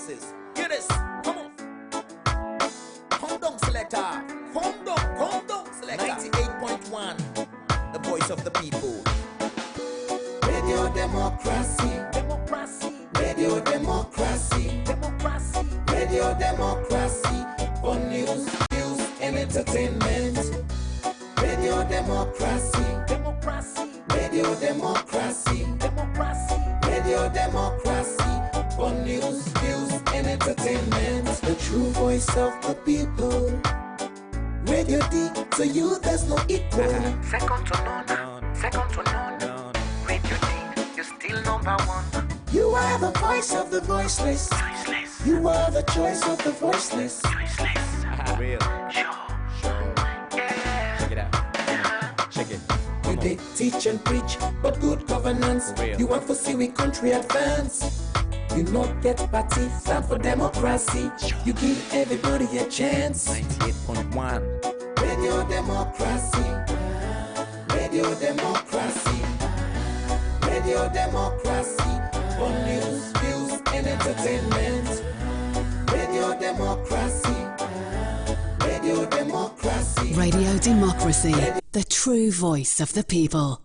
voices. Hear this, come on. Come down, selector. Come down, selector. 98.1, the voice of the people. Radio democracy. Radio democracy. Radio democracy. On news, and entertainment. Radio democracy. Radio democracy. Radio democracy. On news, and entertainment. The true voice of the people. Radio D, to you there's no equal. Second to none. Radio D, you're still number one. You are the voice of the voiceless. You are the choice of the voiceless. Real. Yeah. Check it out. Check it. You did teach and preach, but good governance. Real. You want to see we country advance. You not get party, stand for democracy. You give everybody a chance. 98.1. Radio democracy. Radio democracy. Radio democracy. On news, views, and entertainment. Radio democracy. Radio democracy. Radio Democracy, the true voice of the people.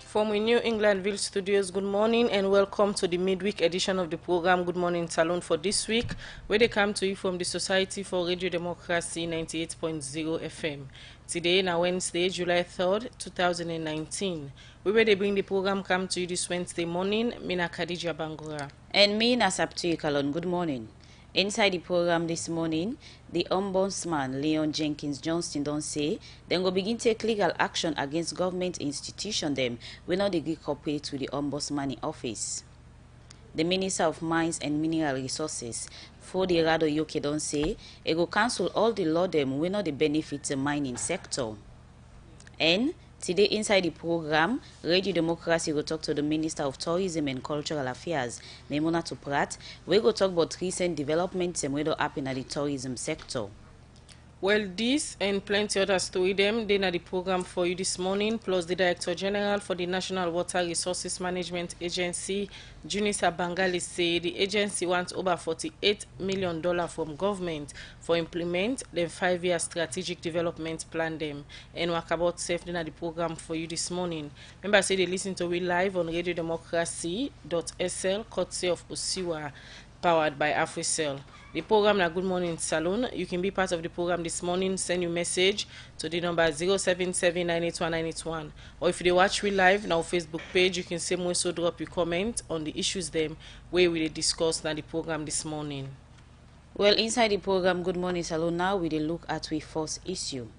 From we New Englandville studios, good morning and welcome to the midweek edition of the program Good Morning Salon for this week, where they come to you from the Society for Radio Democracy 98.0 FM. Today, now Wednesday, July 3rd, 2019. We will bring the program come to you this Wednesday morning. Mina Khadija Bangura. And me, Nasaptu Kalon. Good morning. Inside the program this morning, the Ombudsman Leon Jenkins Johnston don't say then go begin take legal action against government institution them we not agree cooperate with the Ombudsman in office. The Minister of Mines and Mineral Resources, Fodi Rado Yoke don't say it go cancel all the law them we not the benefits the mining sector. And today inside the program, Radio Democracy will talk to the Minister of Tourism and Cultural Affairs, Memona Tuprat. We go talk about recent developments and what happen at the tourism sector. Well, this and plenty other story them, they are the program for you this morning, plus the Director General for the National Water Resources Management Agency, Junisa Bangali, say the agency wants over $48 million from government for implement the 5-year strategic development plan them. And work about safe, they are the program for you this morning. Remember, say they listen to we live on radiodemocracy.sl, courtesy of Osiwa, powered by AfriCell. The program na Good Morning Salon. You can be part of the program this morning. Send your message to the number 077-981-981. Or if you watch we live now Facebook page, you can same way so drop your comment on the issues them where we discuss na the program this morning. Well, inside the program Good Morning Salon now we dey look at we first issue.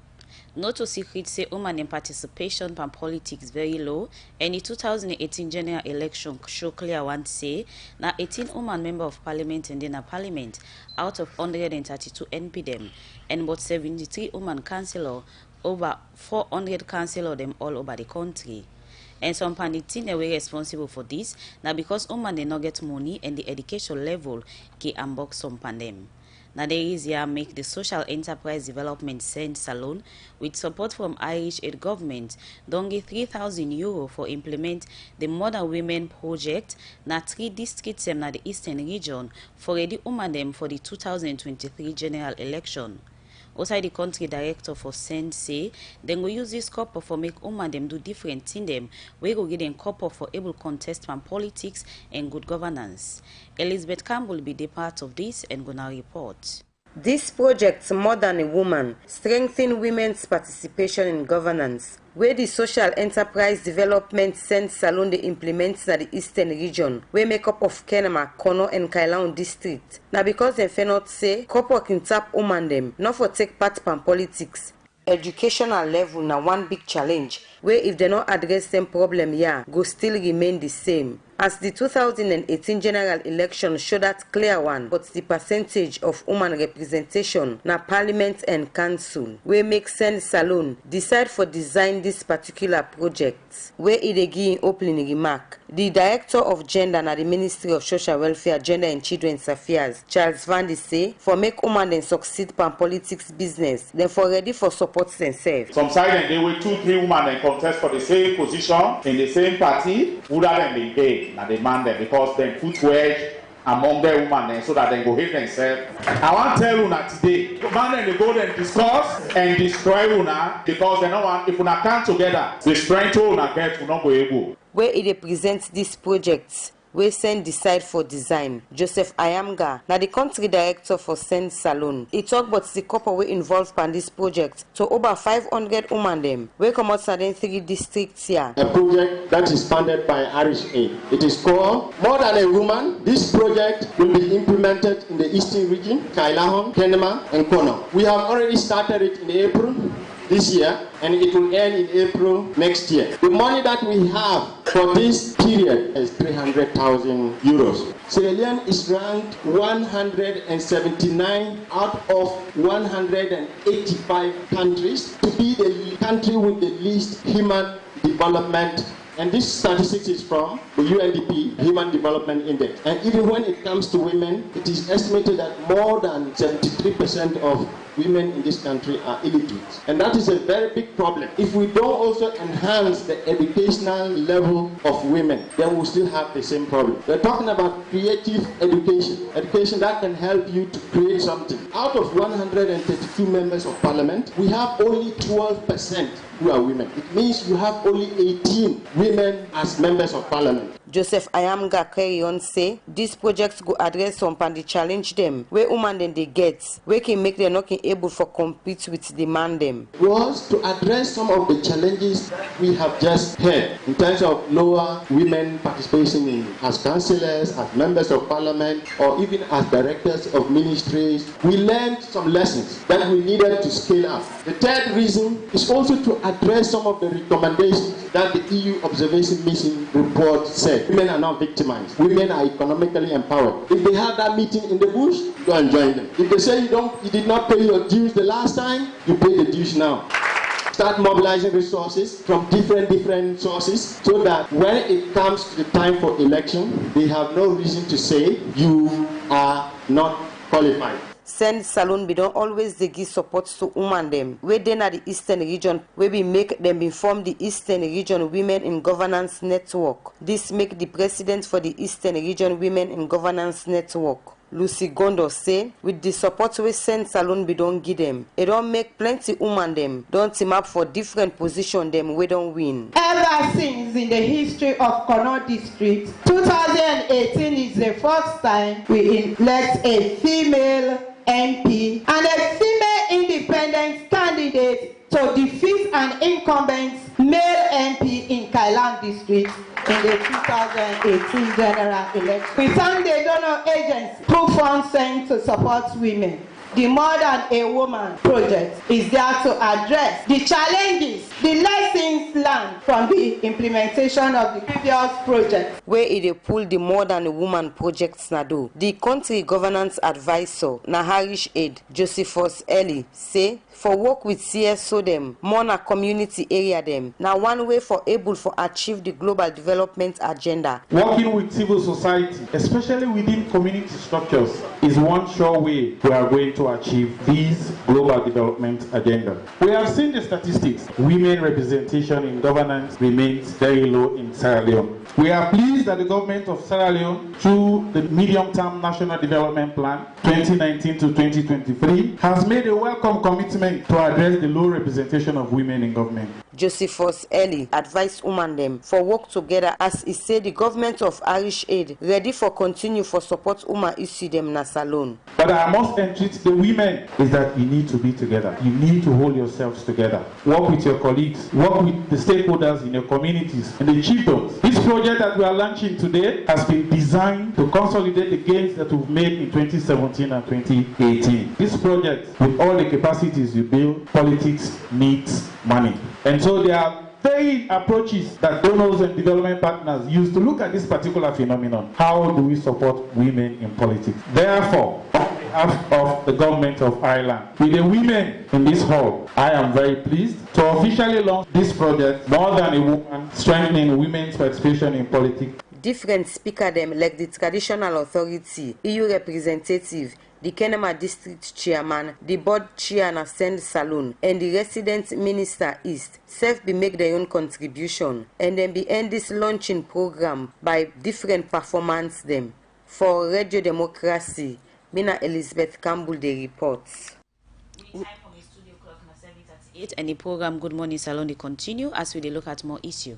Not to secret say women in participation from politics very low, and the 2018 general election show clear one say now 18 women member of parliament and then a parliament out of 132 NP them, and about 73 women councillor, over 400 councillor them all over the country. And some panditin were responsible for this now because women they not get money and the education level can unbox some pandem. Now there is here make the Social Enterprise Development Salon with support from Irish aid government don't get €3,000 for implement the Modern Women project na 3 districts na the Eastern region for ready woman them for the 2023 general election. Outside the country director for Send say they go use this copper for make woman them do different thing them we go get them copper for able contest from politics and good governance. Elizabeth Campbell be the part of this and gonna report. This project, More Than a Woman, strengthen women's participation in governance, where the Social Enterprise Development Salon they implement na the Eastern region, where make up of Kenema, Kono and Kailaun district. Now because they cannot say, couple can tap woman them, not for take part in politics. Educational level na one big challenge where if they not address them problem here, go still remain the same. As the 2018 general election showed that clear one, but the percentage of woman representation na parliament and council, where make Send Salon decide for design this particular project, where it again opening remark. The Director of Gender na the Ministry of Social Welfare, Gender and Children's Affairs, Charles Van de say, for make woman then succeed pan politics business, then for ready for support themselves. Some side they were 2-3 women and contest for the same position in the same party, would have been paid. And demand them because they put wedge among their women so that they go hate themselves. I want to tell you that today, man, they go and discuss and destroy una because they know want if una come together, the strength una get will not go able. Where it represents this project, where Send decide for design, Joseph Ayamga, now the country director for Send Salon. He talk about the couple we involved in this project to over 500 women them. We come out in 3 districts here. A project that is funded by Irish Aid. It is called More Than a Woman. This project will be implemented in the Eastern region, Kailahon, Kenema, and Kono. We have already started it in April this year, and it will end in April next year. The money that we have for this period is 300,000 euros. Sierra Leone is ranked 179 out of 185 countries to be the country with the least human development. And this statistics is from the UNDP, Human Development Index. And even when it comes to women, it is estimated that more than 73% of women in this country are illiterate. And that is a very big problem. If we don't also enhance the educational level of women, then we'll still have the same problem. We're talking about creative education, education that can help you to create something. Out of 132 members of parliament, we have only 12% who are women. It means you have only 18 women as members of parliament. Joseph Ayamga carry on say, these projects go address some and they challenge them, where women then they get, where can make them not able for compete with demand them. Was to address some of the challenges we have just heard in terms of lower women participation in as councillors, as members of parliament, or even as directors of ministries. We learned some lessons that we needed to scale up. The third reason is also to address some of the recommendations that the EU Observation Mission report said. Women are not victimized. Women are economically empowered. If they have that meeting in the bush, go and join them. If they say you did not pay your dues the last time, you pay the dues now. Start mobilizing resources from different sources so that when it comes to the time for election, they have no reason to say you are not qualified. Send Salon be don't always they give support to women them. Where then at the Eastern region, where we make them inform the Eastern region Women in Governance Network. This make the president for the Eastern region Women in Governance Network, Lucy Gondo, say, with the support we Send Salon be don't give them, it don't make plenty women them, don't team up for different position them we don't win. Ever since in the history of Kono district, 2018 is the first time we elect a female MP and a female independent candidate to defeat an incumbent male MP in Kailan district in the 2018 general election. We thank the donor agency who funds sent to support women. The More Than a Woman project is there to address the challenges, the lessons learned from the implementation of the previous project. Where it pull the More Than a Woman projects na do. The country governance advisor na Irish Aid, Josephus Ellie, say for work with CSO them, more na community area them. Now one way for able for achieve the global development agenda. Working with civil society, especially within community structures, is one sure way we are going to achieve these global development agenda. We have seen the statistics. Women representation in governance remains very low in Sierra Leone. We are pleased that the government of Sierra Leone, through the medium-term National Development Plan 2019 to 2023, has made a welcome commitment to address the low representation of women in government. Josephus Ellie advised women them for work together as he said the government of Irish Aid ready for continue for support women issue them na Salon. But I must entreat the women is that you need to be together. You need to hold yourselves together. Work with your colleagues. Work with the stakeholders in your communities and the chiefdoms. This project that we are launching today has been designed to consolidate the gains that we've made in 2017 and 2018. This project, with all the capacities you build, politics needs money. And so there are varying approaches that donors and development partners use to look at this particular phenomenon. How do we support women in politics? Therefore, on behalf of the government of Ireland, with the women in this hall, I am very pleased to officially launch this project, More Than a Woman, Strengthening Women's Participation in Politics. Different speakers them like the traditional authority, EU representative, the Kenema district chairman, the board chair and ascend Salon, and the resident minister East, self be make their own contribution, and then be end this launching program by different performance them. For Radio Democracy, Mina Elizabeth Campbell the reports. And the program Good Morning Salon they continue as we look at more issue.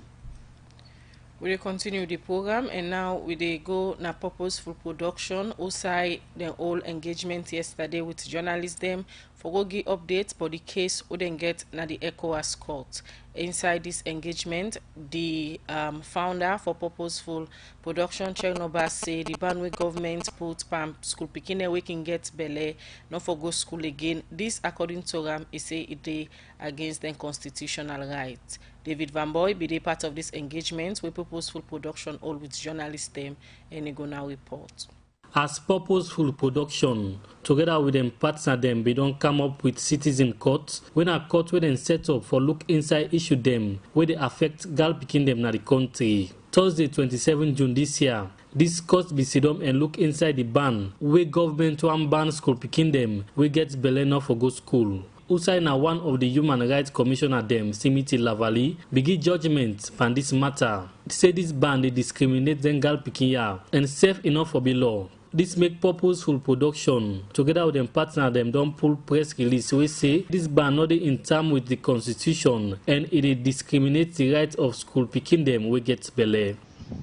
We will continue the program, and now we dey go na purposeful production. Outside the whole engagement yesterday with journalists them for go give updates for the case we then get na the ECOWAS court. Inside this engagement, the founder for purposeful production, Chernobyl, say the Banwe government put school picking we can get belle, not for go school again. This, according to Ram, is say it dey against the constitutional rights. David Van Boy be the part of this engagement with purposeful production, all with journalists them, and he go now report. As purposeful production, together with them partner them, we don't come up with citizen courts. When a court we then set up for look inside issue them, where they affect girl picking them na the country. Thursday 27 June this year, this court be sit down and look inside the ban, where government one ban school picking them, we get belle for go school. Usai na one of the Human Rights Commissioner them, Simiti Lavali, begin judgment on this matter. Say this ban they discriminate them girl picking ya and safe enough for the law. This make purposeful production. Together with them partner them don't pull press release. We say this ban not in term with the constitution and it discriminates the right of school picking them we get belle.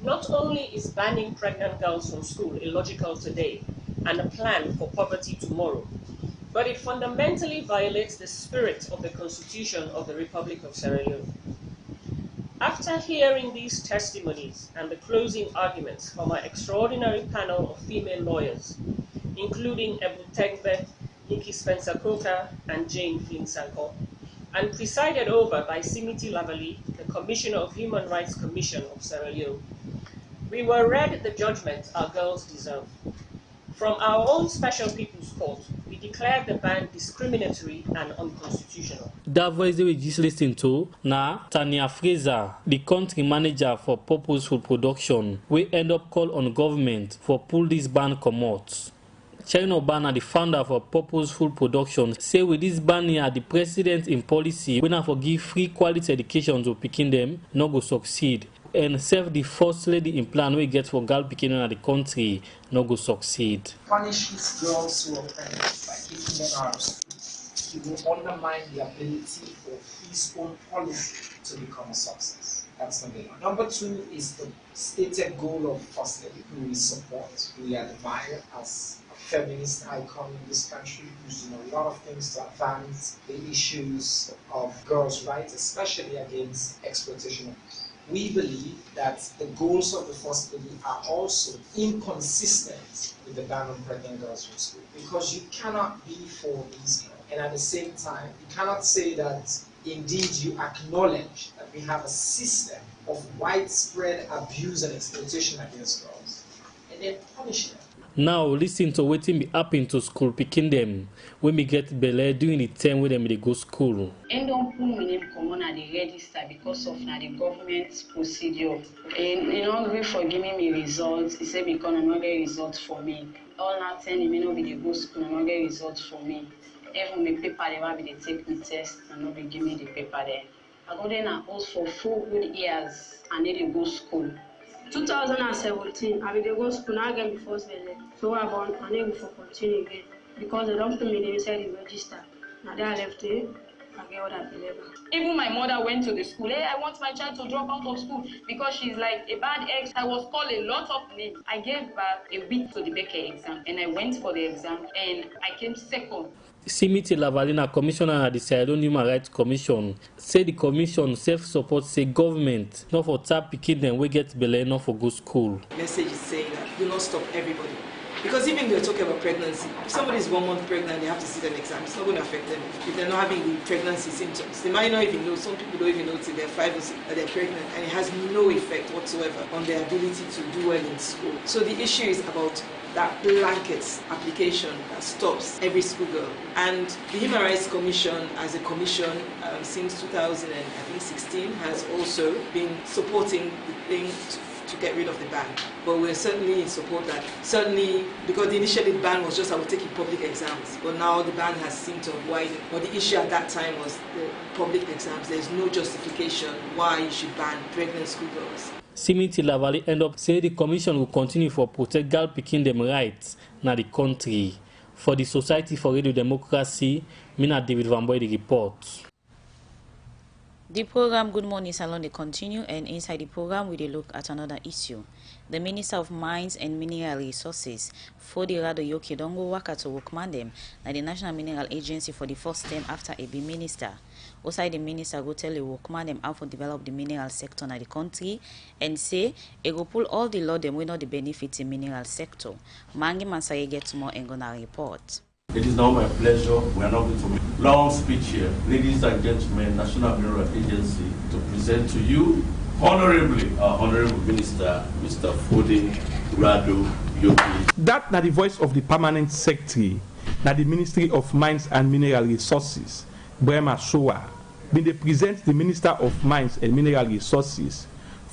Not only is banning pregnant girls from school illogical today and a plan for poverty tomorrow, but it fundamentally violates the spirit of the Constitution of the Republic of Sierra Leone. After hearing these testimonies and the closing arguments from our extraordinary panel of female lawyers, including Ebu Tegbe, Nikki Spencer-Coker, and Jane Flynn-Sanko, and presided over by Simiti Lavali, the Commissioner of Human Rights Commission of Sierra Leone, we were read the judgment our girls deserve. From our own Special People's Court, we declared the ban discriminatory and unconstitutional. That voice we just listened to now Tanya Fraser, the country manager for purposeful production, we end up call on government for pull this ban come out. Chino Bana, the founder for purposeful production, say with this ban here, the president in policy will not forgive free quality education to picking them, no go succeed. And serve the first lady in plan we get for girl picking in the country, no go succeed. Punish these girls who are pregnant by keeping them out of school. It will undermine the ability for his own policy to become a success. That's number one. Number two is the stated goal of First Lady, who we support, who we admire as a feminist icon in this country, who's doing a lot of things to advance the issues of girls' rights, especially against exploitation. We believe that the goals of the First Lady are also inconsistent with the ban on pregnant girls from school, because you cannot be for these girls and at the same time you cannot say that indeed you acknowledge that we have a system of widespread abuse and exploitation against girls and then punish them. Now listen to what be happen to school picking them when we get belle during the time when they go school. And don't put my name common at the register because of now the government procedure. And you know, agree for giving me results. He said because I'm not get results for me. All not telling me no be the go school, I'm not get results for me. Even the paper they want me to take the test and not be give me the paper there. I go there and ask for 4 good years and then they go school. 2017, I will go school now again before Sunday. So I was unable to continue again because the doctor made me inside the register. Now that I left it, I get what I believe. Even my mother went to the school. Hey, I want my child to drop out of school because she's like a bad ex. I was called a lot of names. I gave back a week to the Becker exam and I went for the exam and I came second. Simiti Lavalina, commissioner at the Salon Human Rights Commission, say the commission self-support say government not for tap picking them we get belle not for good school. Message is saying that do not stop everybody. Because even they're talking about pregnancy, if somebody is 1 month pregnant, they have to sit an exam. It's not going to affect them if they're not having the pregnancy symptoms. They might not even know. Some people don't even know till they're 5 or 6 that they're pregnant, and it has no effect whatsoever on their ability to do well in school. So the issue is about that blanket application that stops every schoolgirl. And the Human Rights Commission, as a commission since 2016, has also been supporting the thing to get rid of the ban. But we're certainly in support that, certainly because initially the ban was just about taking public exams, but now the ban has seemed to have widened. But the issue at that time was the public exams. There's no justification why you should ban pregnant schoolgirls. Simiti Lavali end up say the commission will continue for protect girl picking them rights na the country. For the Society for Radio Democracy, Mina David Van Boy the report. The program Good Morning Salon they continue, and inside the program we will look at another issue. The Minister of Mines and Mineral Resources, Fodirado Yoke Dongo Wakato Wokmandem, na the National Mineral Agency for the first time after a be minister. Also, the minister go tell the Wokmandem how to develop the mineral sector in the country and say it will pull all the law them we know the benefits in mineral sector. Mangi Mansai gets more and gonna report. It is now my pleasure, we are not going to make a long speech here, ladies and gentlemen, National Mineral Agency, to present to you, honorably, our Honorable Minister, Mr. Fodirado Yoke. That na the voice of the Permanent Secretary, na the Ministry of Mines and Mineral Resources, Brema Showa, been they present the Minister of Mines and Mineral Resources,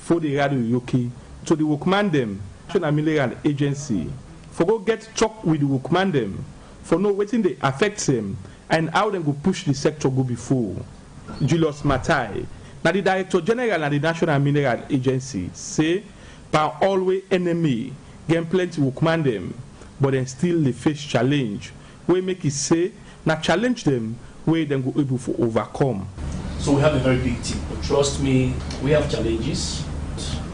Fodirado Yoke, to the Wokmandem National Mineral Agency, for go get talk with the Wokmandem, for know waiting they affect them and how them go push the sector go before. Julius Matai, now the Director General of the National Mineral Agency, say, by always enemy, get plenty will command them, but then still they face challenge. We make it say, now challenge them, where them go able to overcome. So we have a very big team, but trust me, we have challenges.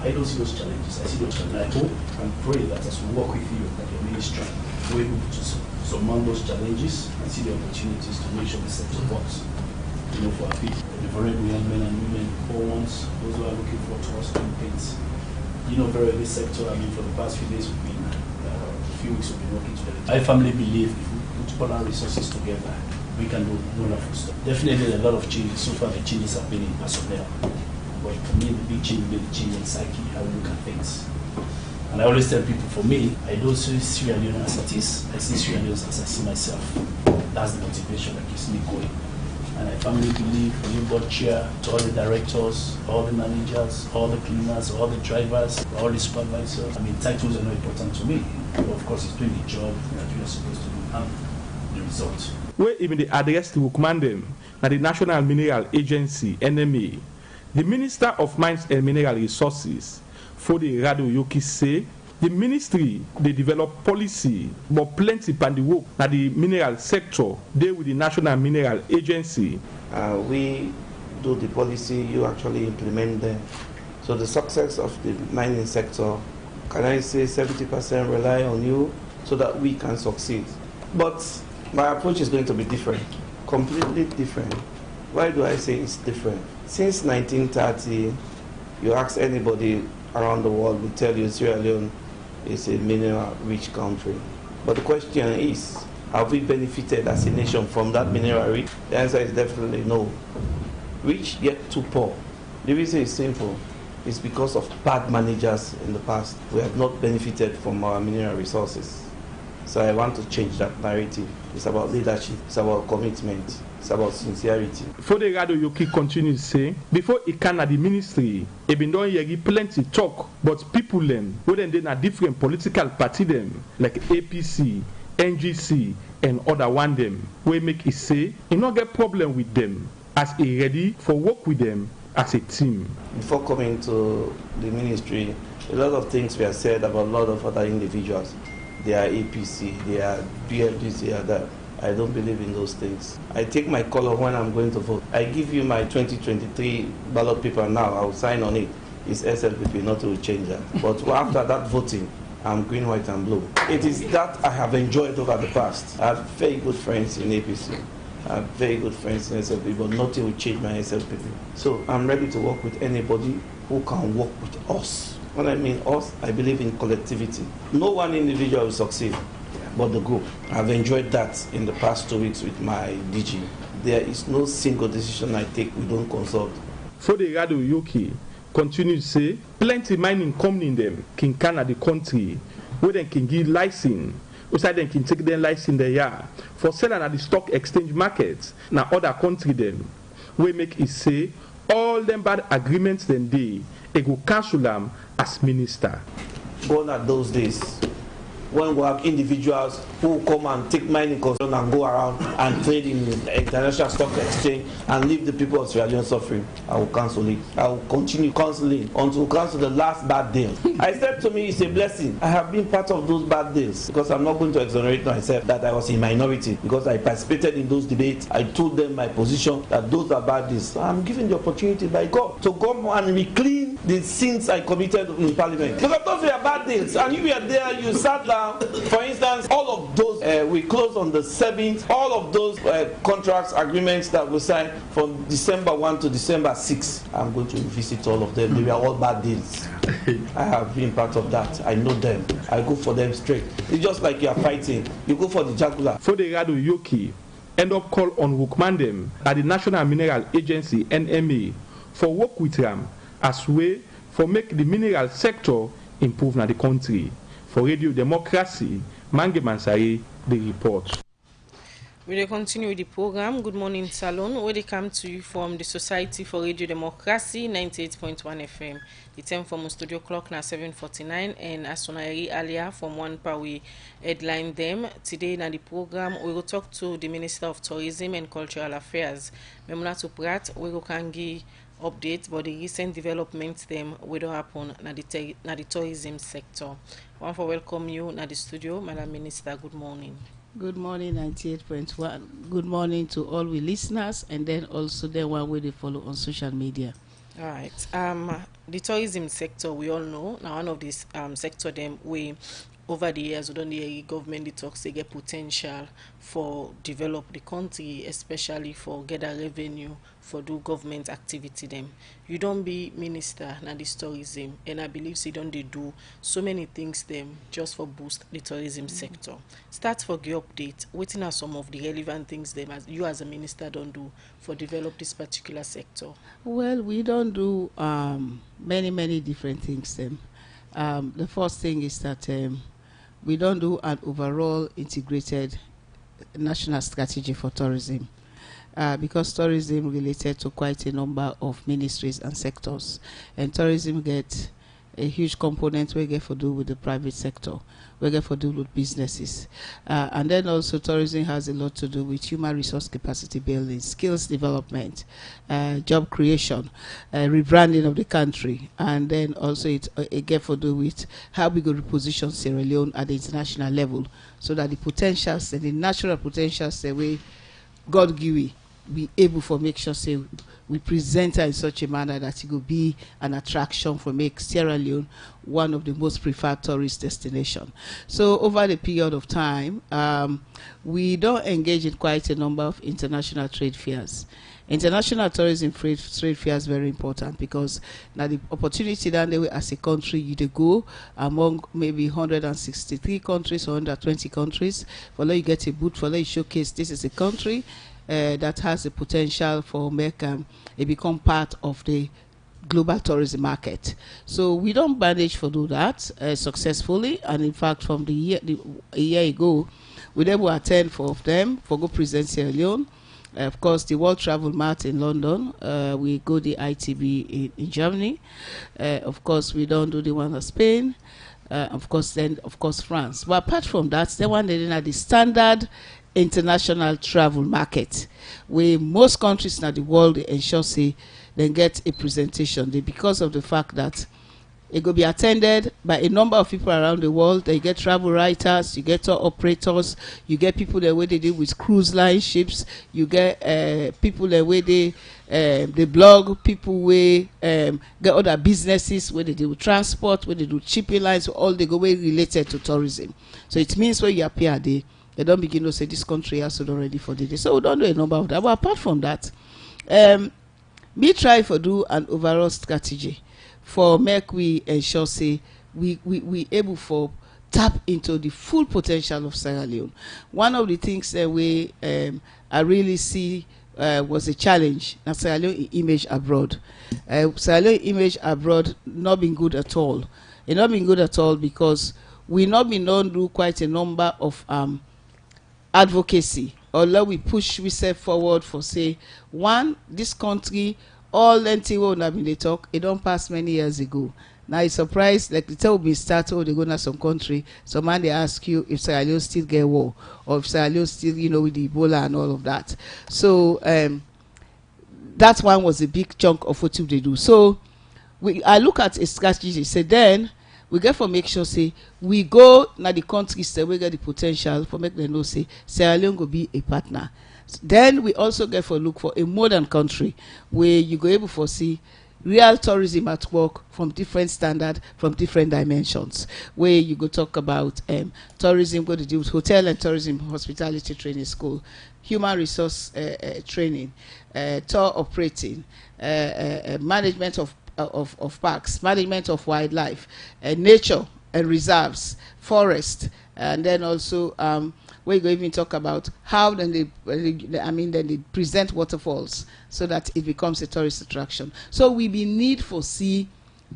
I don't see those challenges. I see those challenges. I hope and pray that as we work with you at your ministry, we're able to surmount those challenges and see the opportunities to make sure the sector works. You know, for our people, the vulnerable young men and women, poor ones, those who are looking for trust campaigns. You know, very this sector, I mean, for the past few days, we've been, a few weeks, we've been working together. I firmly believe if we put all our resources together, we can do wonderful stuff. Definitely, there are a lot of changes. So far, the changes have been in personnel. But for me, the big change will be the change in psyche, how we look at things. And I always tell people, for me, I don't see Sierra Leone as it is. I see Sierra Leone as I see myself. That's the motivation that keeps me going. And I firmly believe from your board chair to all the directors, all the managers, all the cleaners, all the drivers, all the supervisors. I mean, titles are not important to me. But of course, it's doing the job that you are supposed to do and the result. Where even the address to Wokmandem, now the National Mineral Agency, NMA, the Minister of Mines and Mineral Resources, Fodirado Yoke, say the ministry they develop policy, but plenty pan the work na the mineral sector. They with the National Mineral Agency. We do the policy, you actually implement them. So the success of the mining sector, can I say 70% rely on you so that we can succeed. But my approach is going to be different, completely different. Why do I say it's different? Since 1930, you ask anybody around the world, will tell you Sierra Leone is a mineral-rich country. But the question is, have we benefited as a nation from that mineral rich? The answer is definitely no. Rich yet too poor. The reason is simple. It's because of bad managers in the past. We have not benefited from our mineral resources. So I want to change that narrative. It's about leadership. It's about commitment. It's about sincerity. Fodirado Yoke continues to say, before he can at the ministry, he been doing plenty talk, but people them, whether they are different political party them, like APC, NGC, and other one them, we make it say, he not get problem with them, as he ready for work with them as a team. Before coming to the ministry, a lot of things were said about a lot of other individuals. They are APC, they are BLDC, they are that. I don't believe in those things. I take my color when I'm going to vote. I give you my 2023 ballot paper now. I'll sign on it. It's SLPP, not to change that. But after that voting, I'm green, white, and blue. It is that I have enjoyed over the past. I have very good friends in APC. I have very good friends in SLPP, but nothing will change my SLPP. So I'm ready to work with anybody who can work with us. When I mean us, I believe in collectivity. No one individual will succeed, but the group. I've enjoyed that in the past 2 weeks with my DG. There is no single decision I take we don't consult. For the Radio UK, continue to say, plenty mining company them can Canada the country, where they can give license, outside they can take their license there for selling at the stock exchange markets. Now other country them, we make it say, all them bad agreements then they go cancel them as minister. Gone are those days when we have individuals who come and take mining concern and go around and trade in the international stock exchange and leave the people of Sierra Leone suffering. I will cancel it. I will continue cancelling until we cancel the last bad deal. I said to me, it's a blessing. I have been part of those bad deals because I'm not going to exonerate myself that I was in minority because I participated in those debates. I told them my position that those are bad deals. So I'm given the opportunity by God to come and reclaim the sins I committed in Parliament. Because those were bad deals. And you were there, you sat down. For instance, all of those, we closed on the 7th, all of those contracts, agreements that we signed from December 1 to December 6. I'm going to visit all of them. They were all bad deals. I have been part of that. I know them. I go for them straight. It's just like you are fighting. You go for the jugular. For the Radio UK, end up call on Wukmandem at the National Mineral Agency, NMA, for work with them as way for make the mineral sector improve in the country. For Radio Democracy, Mange Mansari, the report. We will continue with the program. Good morning, Salon, where they come to you from the Society for Radio Democracy, 98.1 FM. The time from studio clock now 7:49, and as soon as earlier from 1 per we headline them. Today in the program, we will talk to the Minister of Tourism and Cultural Affairs, Memuna Tuprat. We will can give updates about the recent developments them will happen na the tourism sector. I want to welcome you na the studio, Madam Minister. Good morning. Good morning, 98.1. Good morning to all we listeners, and then also the one where they follow on social media. All right. The tourism sector, we all know now one of these sector them we over the years we don't hear government they talk say get potential for develop the country, especially for get a revenue for do government activity them. You don't be minister na this tourism, and I believe so don't they do so many things them just for boost the tourism sector. Start for the update. What are some of the relevant things them as you as a minister don't do for develop this particular sector? Well, we don't do many different things them. The first thing is that we don't do an overall integrated national strategy for tourism because tourism related to quite a number of ministries and sectors, and tourism get a huge component we get for do with the private sector, we get for do with businesses, and then also tourism has a lot to do with human resource capacity building, skills development, job creation, rebranding of the country, and then also it get for do with how we go reposition Sierra Leone at the international level so that the potentials and the natural potentials the way God give we be able for make sure say we present her in such a manner that it will be an attraction for make Sierra Leone one of the most preferred tourist destination. So over the period of time, we don't engage in quite a number of international trade fairs. International tourism trade fairs very important because now the opportunity that they as a country you to go among maybe 163 countries or 120 countries. For you get a booth, for you showcase this is a country that has the potential for make it become part of the global tourism market. So we don't manage to do that successfully, and in fact from a year ago we then will attend 4 of them for go present Sierra Leone. Of course, the World Travel Mart in London. We go the ITB in Germany. Of course, we don't do the one in Spain. Of course, France. But apart from that, the one that is the standard international travel market, where most countries in the world they ensure say they get a presentation. Because of the fact that it will be attended by a number of people around the world. They get travel writers, you get tour operators, you get people that way they deal with cruise line ships, you get people that way they blog, people where get other businesses where they do transport, where they do shipping lines, all they go way related to tourism. So it means when you appear there, they don't begin to say this country has to do ready for the day. So we don't do a number of that. But apart from that, we try to do an overall strategy for make we ensure say we able for tap into the full potential of Sierra Leone. One of the things that I really see was a challenge. Now Sierra Leone image abroad. Sierra Leone image abroad not been good at all. It not been good at all because we not been known to do quite a number of advocacy. Although we push ourselves forward for say one, this country, all NTO have been they talk, it don't pass many years ago. Now it's surprised, like the time we started, they go to some country, some man they ask you if Sierra Leone still get war, or if Sierra Leone still, with the Ebola and all of that. So that one was a big chunk of what they do. So I look at a strategy, say then we get for make sure say we go now the countries say we get the potential for make them know say Sierra Leone go be a partner. Then we also get for look for a modern country where you go able for see real tourism at work from different standard, from different dimensions. Where you go talk about tourism, go to do with hotel and tourism, hospitality training school, human resource training, tour operating, management of parks, management of wildlife, nature and reserves, forest, and then also where you go even talk about how then they present waterfalls so that it becomes a tourist attraction. So we be need for see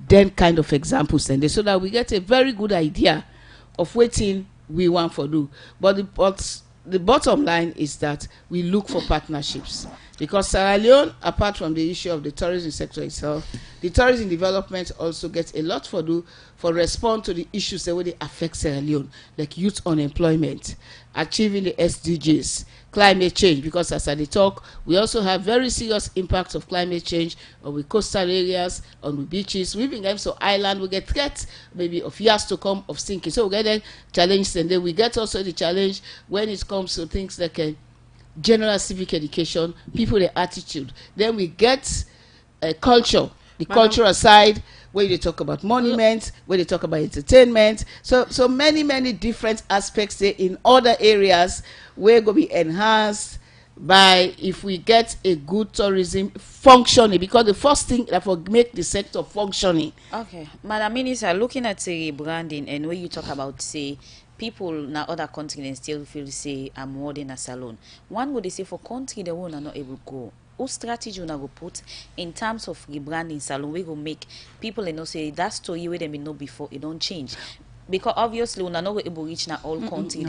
them kind of examples and so that we get a very good idea of what we want for do. But the bottom line is that we look for partnerships, because Sierra Leone, apart from the issue of the tourism sector itself, the tourism development also gets a lot for do for respond to the issues that really affect Sierra Leone, like youth unemployment, achieving the SDGs, climate change, because as I talk, we also have very serious impacts of climate change on the coastal areas, on the beaches. We even get so island, we get threats maybe of years to come of sinking. So we get the challenge, and then we get also the challenge when it comes to things like general civic education, people their attitude. Then we get culture, the cultural side, where they talk about monuments, where they talk about entertainment. So many different aspects there in other areas where going to be enhanced by if we get a good tourism functioning, because the first thing that will make the sector functioning. Okay, Madam Minister, looking at say branding and when you talk about say people na other continents still feel say I'm more than a salon. One would they say for country the one are not able to go. What strategy you go put in terms of rebranding Salon? We go make people say that story where they may know before it don't change, because obviously we are not able to reach now all country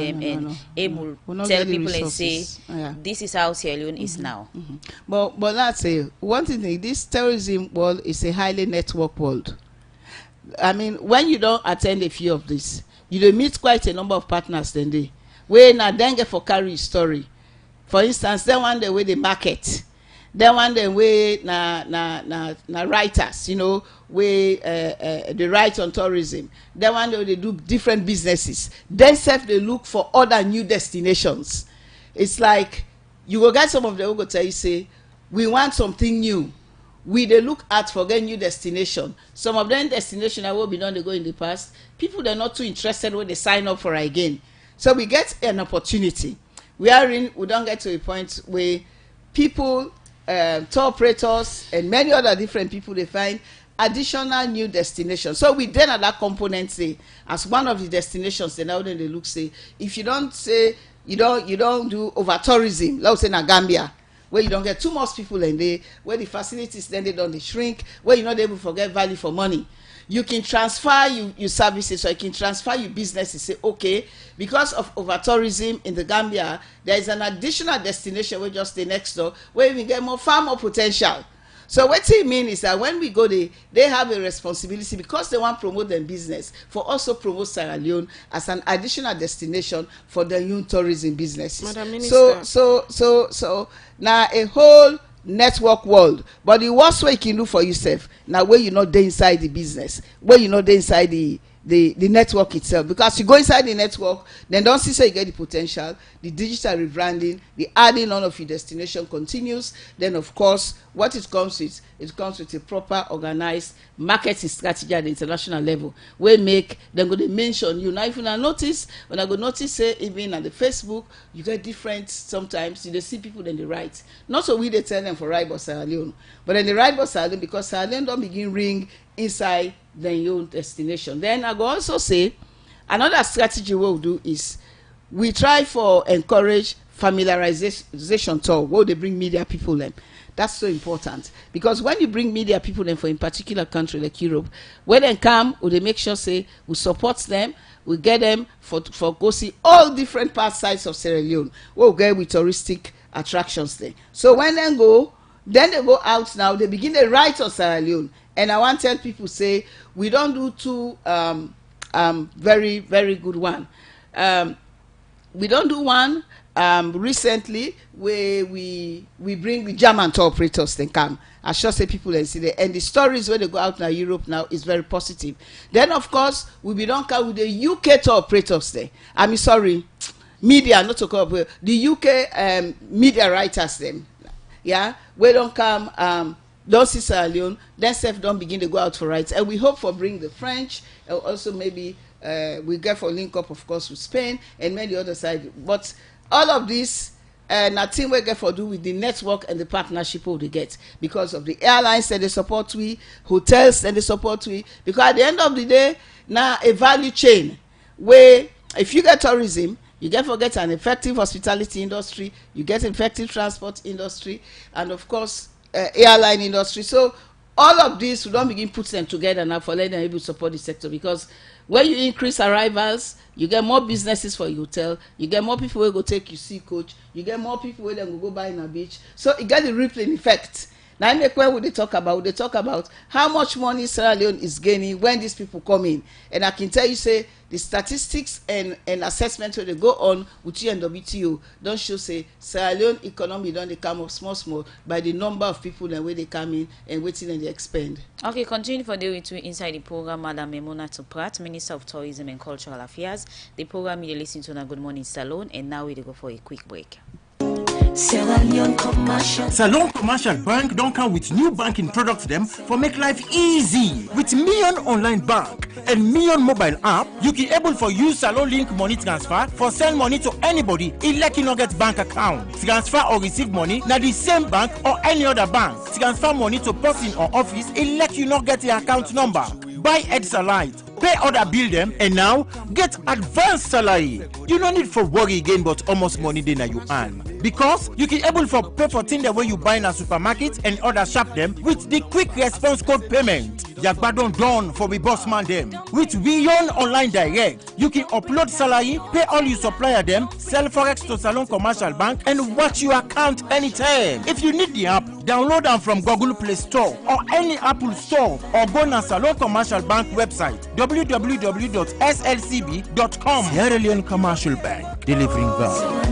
able tell people and say this is how Sierra Leone is now. But let's say one thing: this tourism world is a highly networked world. I mean, when you don't attend a few of this, you don't meet quite a number of partners. Then they where now then get for carry story. For instance, then one day where they market. Then one day way na writers, where they write on tourism. Then one day they do different businesses. Then self they look for other new destinations. It's like you go get some of them who go tell you say we want something new. We they look at for get new destination. Some of them destination I will be done they go in the past. People they're not too interested when they sign up for again. So we get an opportunity. We don't get to a point where people, tour operators and many other different people, they find additional new destinations. So we then at that component say as one of the destinations, then now then they look say if you don't say you don't do over tourism, let's say na Gambia, where you don't get too much people in there, where the facilities then they don't shrink, where you're not able to forget value for money. You can transfer your services, or you can transfer your business and say, okay, because of over tourism in the Gambia, there is an additional destination where just the next door, where we get far more potential. So what it means is that when we go there, they have a responsibility, because they want to promote their business, for also promote Sierra Leone as an additional destination for the new tourism businesses. Madam Minister. So now a whole network world, but the worst way you can do for yourself now where you know they inside the business, where you know they inside the the network itself, because you go inside the network, then don't see say you get the potential, the digital rebranding, the adding on of your destination continues. Then of course what it comes with a proper organized marketing strategy at the international level. We make them go to mention you. Now if you now notice, when I go notice say even on the Facebook, you get different sometimes, you see people then they write. Not so we they tell them for write but Sierra Leone, but then they write but Sierra Leone because Sierra Leone don't begin ring inside then your destination. Then I go also say another strategy we'll do is we try for encourage familiarization tour where they bring media people in. That's so important, because when you bring media people in for a particular country like Europe, when they come, we they make sure say we support them, we get them for go see all different past sites of Sierra Leone. We'll get with touristic attractions there. So when they go out now, they begin to write on Sierra Leone. And I want to tell people say we don't do two very very good one. We don't do one recently where we bring the German tour operators then come. I sure say people and see there, and the stories when they go out now Europe now is very positive. Then of course we don't come with the UK tour operators there. I'm sorry, media not to come the UK media writers them. Yeah, we don't come. Don't see Sierra Leone, then self don't begin to go out for rights. And we hope for bring the French, also maybe we get for link up of course with Spain and many other side. But all of this nothing we get for do with the network and the partnership we get, because of the airlines that they support we, hotels that they support we, because at the end of the day now a value chain where if you get tourism, you get an effective hospitality industry, you get effective transport industry, and of course airline industry. So all of this we don't begin put them together now for letting them able to support the sector, because when you increase arrivals, you get more businesses for your hotel, you get more people who go take you sea coach, you get more people who then go buy in a beach. So it get the rippling effect. Now when they talk about how much money Sierra Leone is gaining when these people come in. And I can tell you say the statistics and assessment where they go on with you and WTO don't show say Sierra Leone economy don't they come up small by the number of people and where they come in and waiting and they expand. Okay, continue for the with inside the program, Madam Memona Tuprat, Minister of Tourism and Cultural Affairs. The program you listen to now Good Morning Salon, and now we go for a quick break. Salon Commercial Bank don't come with new banking products them for make life easy. With Million Online Bank and Million Mobile App, you can able for use Salon Link money transfer for send money to anybody elect you not get bank account. Transfer or receive money na the same bank or any other bank. Transfer money to person or office elect you not get the account number. Buy Ed-Salite, pay other bill them, and now get advanced salary. You don't need for worry again but almost money then you earn. Because you can able for pay for things the way you buy in a supermarket and other shop them with the quick response code payment. Yagbadon done for the boss man them. With Beyond Online Direct, you can upload salary, pay all your supplier them, sell forex to Salon Commercial Bank, and watch your account anytime. If you need the app, download them from Google Play Store or any Apple Store, or go to Salon Commercial Bank website www.slcb.com. Sierra Leone Commercial Bank, delivering value.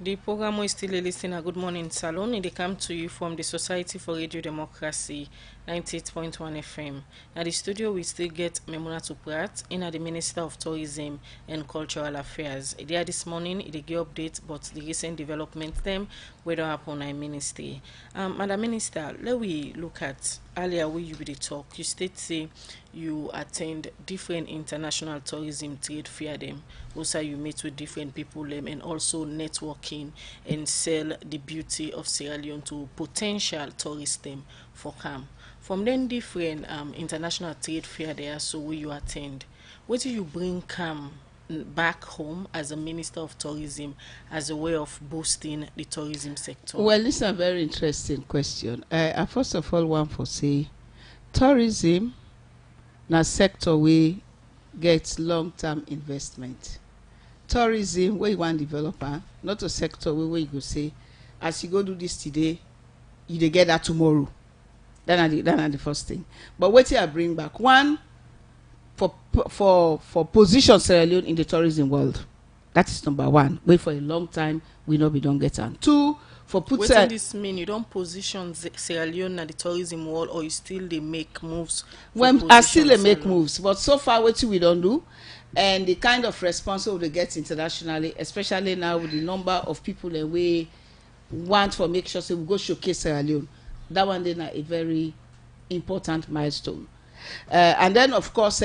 The program is still listening at Good Morning Salon, and they come to you from the Society for Radio Democracy 98.1 FM. At the studio, we still get Memona Tuprat, the Minister of Tourism and Cultural Affairs. They are this morning, they give updates about the recent development them where they happen in ministry. Madam Minister, let we look at earlier where you did talk. You state say you attend different international tourism trade fair them. Also, you meet with different people them and also networking and sell the beauty of Sierra Leone to potential tourists them for come. From then different international trade fair there, so where you attend, what do you bring come back home as a Minister of Tourism as a way of boosting the tourism sector? Well, this is a very interesting question. I first of all want to say tourism na sector we get long-term investment. Tourism where you want developer, not a sector where you go say as you go do this today, you dey get that tomorrow. That are the first thing. But what I bring back, one, for position Sierra Leone in the tourism world. That is number one. Wait for a long time, we know we don't get on. Two, for put wetin this mean? You don't position Sierra Leone at the tourism world, or you still they make moves? When I still they make moves, but so far what we don't do, and the kind of response we get internationally, especially now with the number of people that we want for make sure we go showcase Sierra Leone, that one then a very important milestone. And then of course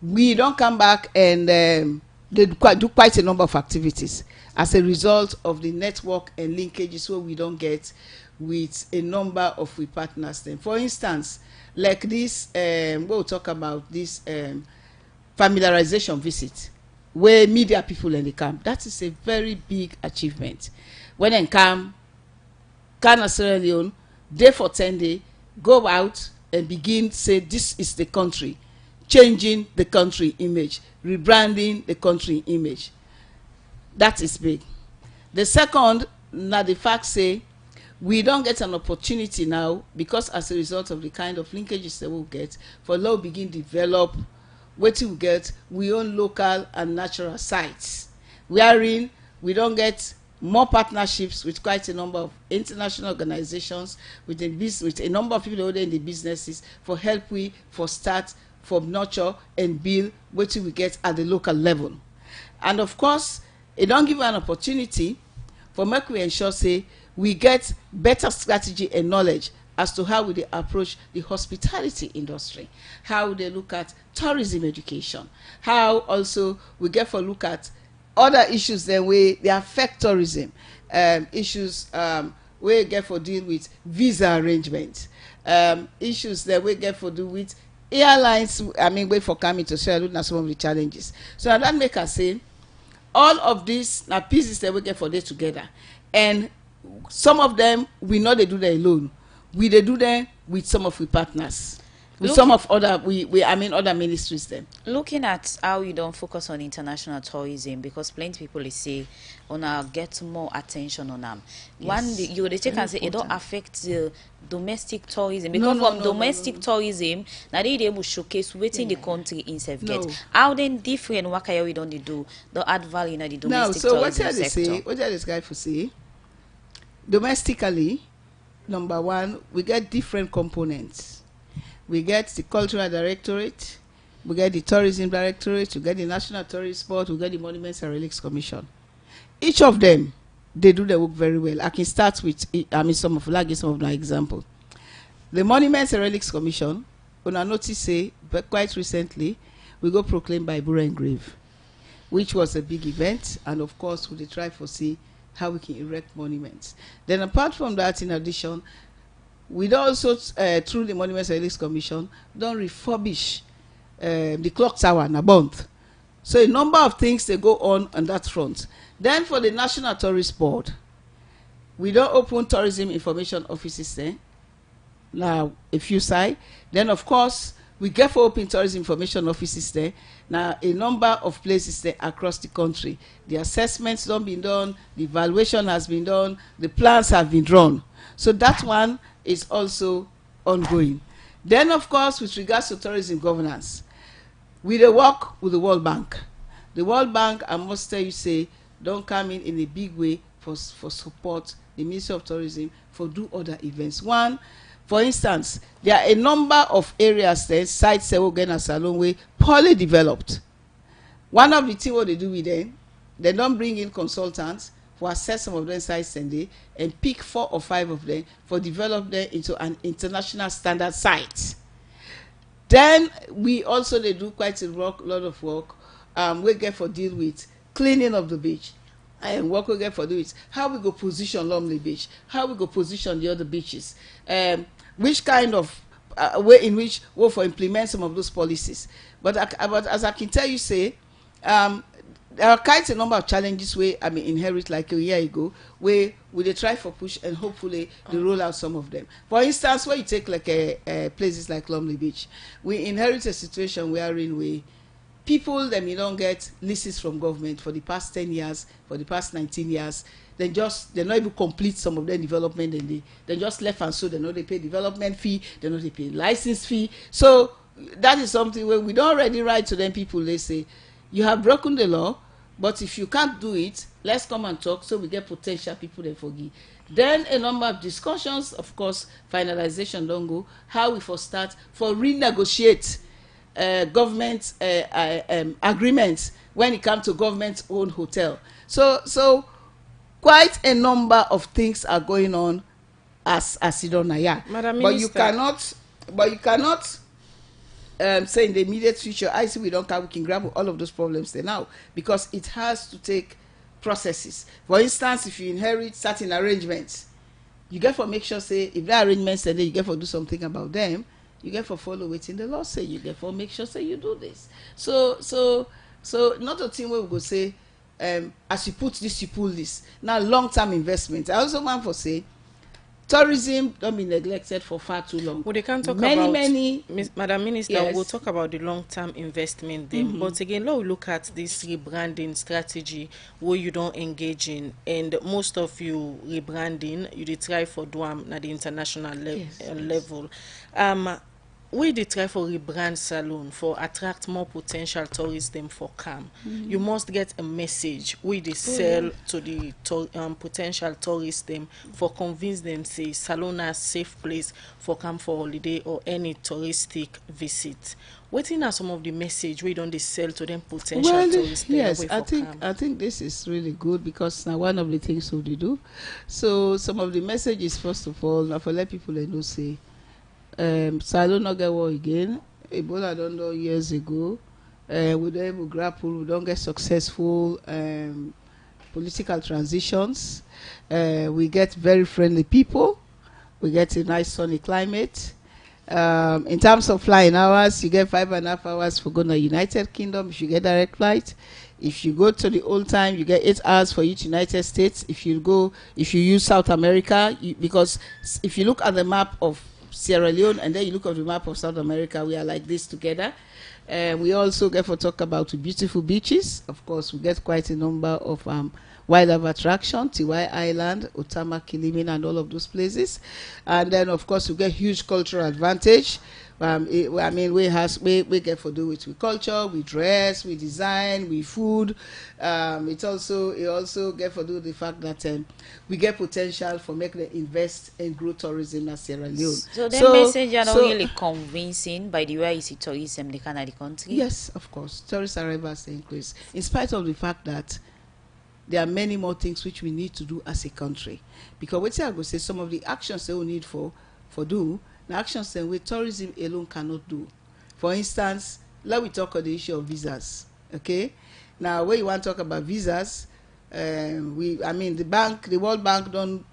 we don't come back and they do quite a number of activities as a result of the network and linkages where we don't get with a number of we partners then. For instance, like this we'll talk about this familiarization visit where media people in the camp. That is a very big achievement. When they come Sierra Leone, day for 10 days, go out and begin say this is the country, changing the country image, rebranding the country image. That is big. The second, now the fact say we don't get an opportunity now because as a result of the kind of linkages that we'll get for low begin develop what we get we own local and natural sites wherein we don't get more partnerships with quite a number of international organizations with a number of people already in the businesses for help we for start for nurture and build what we get at the local level. And of course it don't give an opportunity for make we ensure say we get better strategy and knowledge as to how we approach the hospitality industry, how they look at tourism education, how also we get for look at other issues that they affect tourism, issues we get for deal with visa arrangements, issues that we get for do with airlines. I mean, wait for coming to share some of the challenges. So that make us say all of these now pieces that we get for this together, and some of them we know they do them alone. We they do them with some of the partners, with some of other other ministries. Then looking at how you don't focus on international tourism because plenty people say get more attention on them. Yes. One you they take and say it don't affect the domestic tourism because domestic tourism now they able to showcase within the country itself get how then different what can we don't do the add value in the domestic tourism sector. What this guy for say domestically, number one, we get different components. We get the cultural directorate, we get the tourism directorate, we get the national tourist board, we get the monuments and relics commission. Each of them they do their work very well. I can start with some of my example. The monuments and relics commission, when I notice say but quite recently we go proclaim by Bura and Grave, which was a big event, and of course we try for see how we can erect monuments. Then apart from that, in addition, we don't also through the Monuments and Relics Commission don't refurbish the clock tower in a month. So a number of things they go on that front. Then for the National Tourist Board, we don't open tourism information offices there. Now a few side. Then of course we get for open tourism information offices there. Now a number of places there across the country. The assessments don't been done, the evaluation has been done, the plans have been drawn. So that one is also ongoing. Then of course with regards to tourism governance, we work with the World Bank. The World Bank, I must tell you, say don't come in a big way for support the Ministry of Tourism for do other events. One, for instance, there are a number of areas there, sites that will get a Salon way poorly developed. One of the things what they do with them, they don't bring in consultants for assess some of them sites and pick 4 or 5 of them for develop them into an international standard site. Then we also they do quite a lot of work. We get for deal with cleaning of the beach. And what we get for do it, how we go position Lumley Beach, how we go position the other beaches, which kind of way in which we for implement some of those policies. But as I can tell you, say there are quite a number of challenges we inherit like a year ago, where we try for push and hopefully they roll out some of them. For instance, where you take like places like Lumley Beach, we inherit a situation wherein we people them you don't get leases from government for the past 10 years, for the past 19 years. They're not able to complete some of their development, and they just left, and so they know they pay development fee, they know they pay license fee. So that is something where we don't already write to them people. They say you have broken the law, But if you can't do it, let's come and talk so we get potential people there for give. Then a number of discussions, of course, finalization don't go. How we for start for renegotiate government agreements when it comes to government-owned hotel. So quite a number of things are going on as Sidonaya. But you cannot say in the immediate future, I see we can grab all of those problems there now, because it has to take processes. For instance, if you inherit certain arrangements, you get for make sure say if there are arrangements then you get for do something about them, you get for follow it in the law say, you get for make sure say you do this. So not a thing where we go say as you put this, you pull this. Now long-term investment. I also want for say tourism don't be neglected for far too long. Well, they can't talk Madam Minister, yes. We'll talk about the long-term investment then. But again, let's look at this rebranding strategy where you don't engage in, and most of you rebranding, you try for Duam at the international level. We try for rebrand Salon for attract more potential tourists them for come. You must get a message we sell to the potential tourists them for convince them say Salon a safe place for come for holiday or any touristic visit. What are some of the message we don't sell to them potential tourists? Yes, I think this is really good, because now one of the things we do. So some of the messages, first of all, now for let people know say Salon not get war again. Ebola don't know years ago. We don't able grapple. We don't get successful political transitions. We get very friendly people. We get a nice sunny climate. In terms of flying hours, you get 5.5 hours for going to United Kingdom if you get direct flight. If you go to the old time, you get 8 hours for each United States. If you use South America, because if you look at the map of Sierra Leone and then you look at the map of South America, we are like this together. We also get for talk about beautiful beaches. Of course, we get quite a number of wildlife attractions, Tiwai Island, Otama, Kilimin, and all of those places. And then, of course, we get huge cultural advantage. I mean, we get for do it with culture, we dress, we design, we food. It also get for do the fact that we get potential for making them invest and grow tourism in Sierra Leone. So the message are not really convincing by the way you see tourism in the country. Yes, of course, tourist arrivals increase in spite of the fact that there are many more things which we need to do as a country. Because what I go say, some of the actions that we need for do. The actions that tourism alone cannot do. For instance, let me talk on the issue of visas. Okay, now when you want to talk about visas, the World Bank don't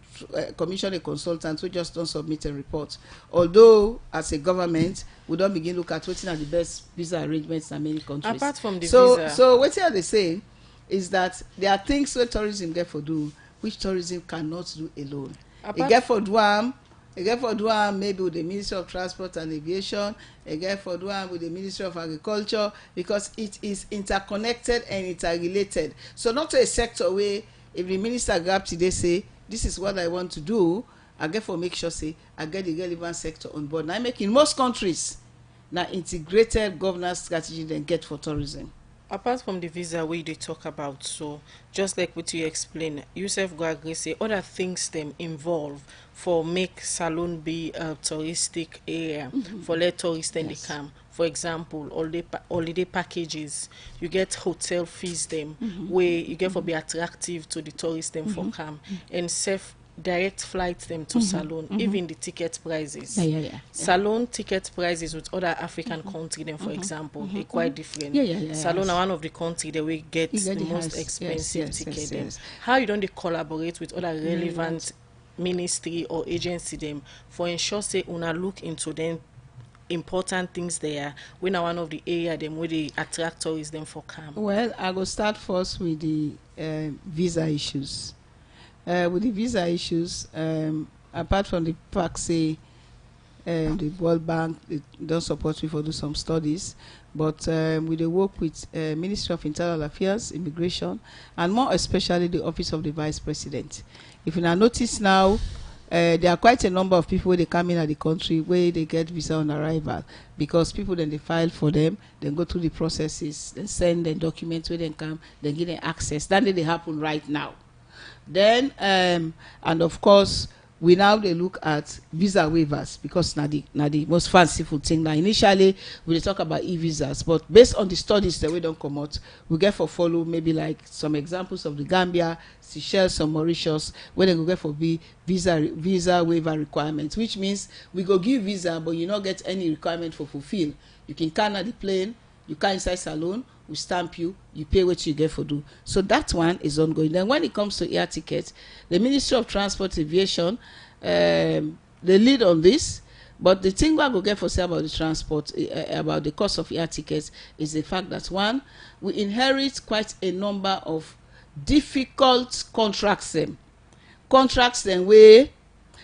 commission a consultant who just don't submit a report. Although as a government, we don't begin look at what are the best visa arrangements in many countries. Apart from the visa, so what they say is that there are things where tourism get for do, which tourism cannot do alone. It get for Duam. Again for Duam, maybe with the Ministry of Transport and Aviation. Again for Duam with the Ministry of Agriculture, because it is interconnected and interrelated. So not to a sector where if the minister grab today say, this is what I want to do, I get for make sure say I get the relevant sector on board. Now I make in most countries now integrated governance strategy then get for tourism. Apart from the visa we they talk about, so just like what you explain, Yusuf go agree say other things them involve for make Salon be a touristic area for let tourists then they come. For example, holiday packages, you get hotel fees them where you get for be attractive to the tourists them for come, and safe direct flights them to Salon, even the ticket prices. Salon ticket prices with other African countries, then for example, are quite different. Salon are one of the countries that we get the most expensive ticket. How you don't collaborate with other relevant ministry or agency them for ensure say una look into them important things there when are one of the area them where they attract tourists them for come? Well, I will start first with the visa issues. With the visa issues, apart from the fact say the World Bank they don't support me for do some studies, but we dey work with Ministry of Internal Affairs, Immigration, and more especially the Office of the Vice President. If you now notice now, there are quite a number of people they come in at the country where they get visa on arrival, because people then they file for them, then go through the processes, then send them documents where they come, then give them access. That they happen right now. Then and of course we now they look at visa waivers, because now the most fanciful thing. Now initially we talk about e-visas, but based on the studies that we don't come out, we get for follow maybe like some examples of the Gambia, Seychelles, some Mauritius, where they go get for visa waiver requirements, which means we go give visa, but you not get any requirement for fulfill. You can come at the plane, you come inside Salon, we stamp you, you pay what you get for do. So that one is ongoing. Then when it comes to air tickets, the Ministry of Transport Aviation, they lead on this. But the thing we go get for say about the transport, about the cost of air tickets, is the fact that one, we inherit quite a number of difficult contracts. Contracts then where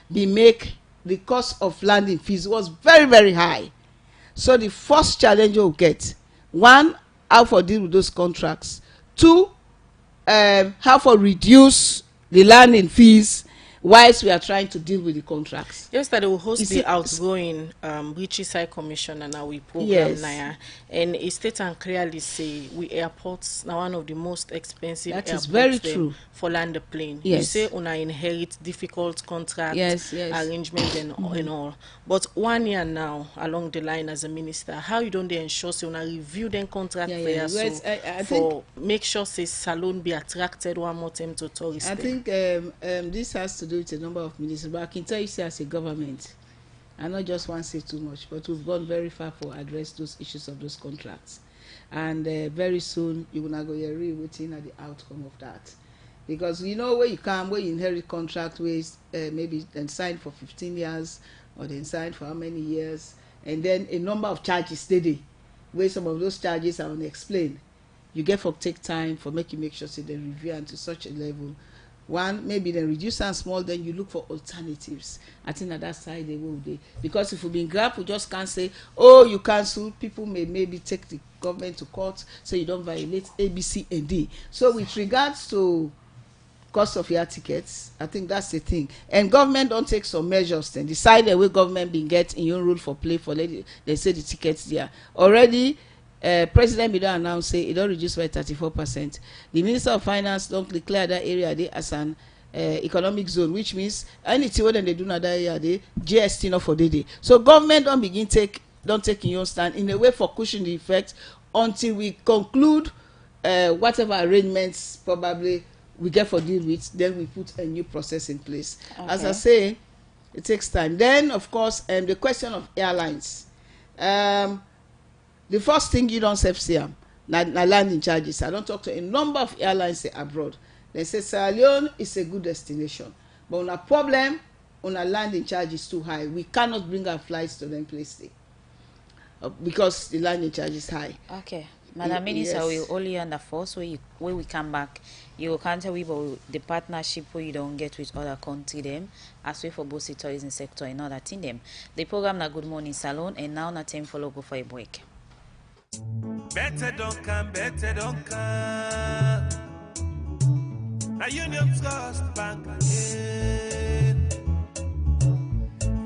they make the cost of landing fees was very, very high. So the first challenge you'll get, one, how for deal with those contracts. Two, how for reduce the landing fees whilst we are trying to deal with the contracts. Yesterday we host the outgoing Richie High Commission and our program Naya, and it states and clearly say we airports now one of the most expensive that airports is very true for land the plane. Yes. You say una inherit difficult contract arrangement and all. But 1 year now along the line as a minister, how you don't ensure so una review then contract for make sure say Salon be attracted one more time to tourists. I think this has to do with a number of ministers, but I can tell you, say as a government, I not just want to say too much, but we've gone very far for address those issues of those contracts, and very soon you will not go here waiting at the outcome of that, because you know where you come, where you inherit contract with maybe then sign for 15 years or then sign for how many years, and then a number of charges steady, where some of those charges are unexplained. You get for take time for make sure say they review and to such a level. One, maybe then reduce and small, then you look for alternatives. I think that side they will be. Because if we been grabbed, we just can't say, oh, you cancel. People may maybe take the government to court, so you don't violate A, B, C, and D. So with regards to cost of air tickets, I think that's the thing. And government don't take some measures then. Decide the way government been get in your rule for play for they say the tickets there. Already, President Biden announced say it don't reduce by 34%. The Minister of Finance don't declare that area there as an economic zone, which means anything when they do not that area there, GST not for day. So government don't take in your stand in a way for cushion the effect until we conclude whatever arrangements probably we get for deal with. Then we put a new process in place. Okay. As I say, it takes time. Then of course the question of airlines. The first thing you don't see them, na landing charges. I don't talk to a number of airlines abroad. They say Salon is a good destination, but on a problem, on a landing charge is too high. We cannot bring our flights to them place because the landing charge is high. Okay, Madam Minister, we only on the force when we come back. You can't tell me about the partnership where you don't get with other country them, as well for both the tourism sector and other thing them. The program na Good Morning Salon, and now na time for go for a break. Better don't come. Now Union Trust Bank again.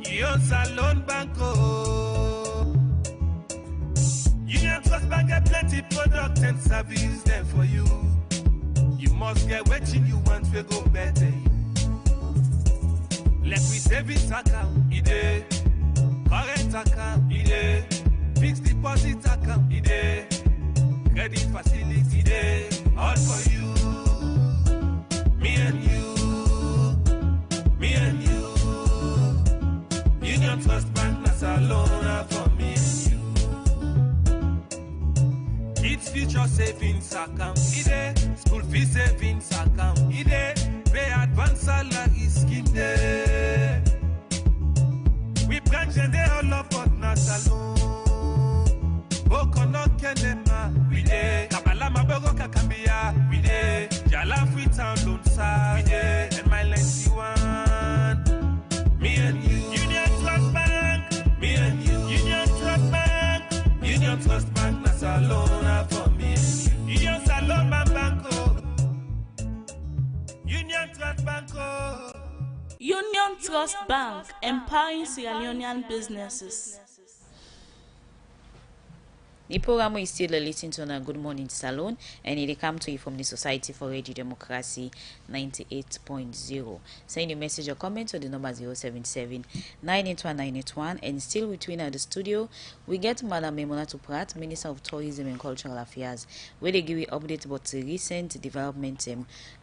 Your Salon Banco. Union Trust Bank get plenty product and service there for you. You must get what you want to go better. Let me savings account, ide. Current account, ide. Fixed deposit account, ide. Credit facility, ide. All for you. Me and you. Union Trust Bank, na Salon for me and you. Kids future savings account, ide. School fee savings account, ide. Pay advance salary scheme, ide. We branch and they all up on na Salon. Bokono kenema, we dey. Kabala mabogo kakambia, we dey. Jala free town Lonsa, we dey. And my lengthy one, me and you. Union Trust Bank, me and you. Union Trust Bank, Union Trust Bank, na Salon for me and you. Union Salon Banco, Union Trust Banco. Union Trust Trust Bank, empowering Sierra Leonean businesses. The program is still listening to on Good Morning Salon, and it come to you from the Society for Radio Democracy 98.0. Send your message or comment to the number 077 981 981, and still between the studio, we get Madam Memunatu Prat, Minister of Tourism and Cultural Affairs, where they give you update about the recent development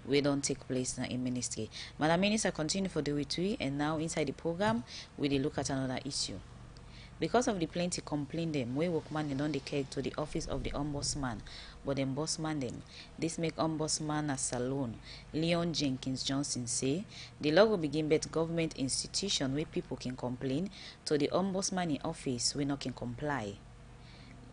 we don't take place now in ministry. Madam Minister, continue for the retreat, and now inside the program, we look at another issue. Because of the plenty complaint them, we workman don't declare to the office of the ombudsman, but the ombudsman them. This make ombudsman as Salon, Leon Jenkins Johnson say, the law will begin bet government institution where people can complain to the ombudsman in office we not can comply.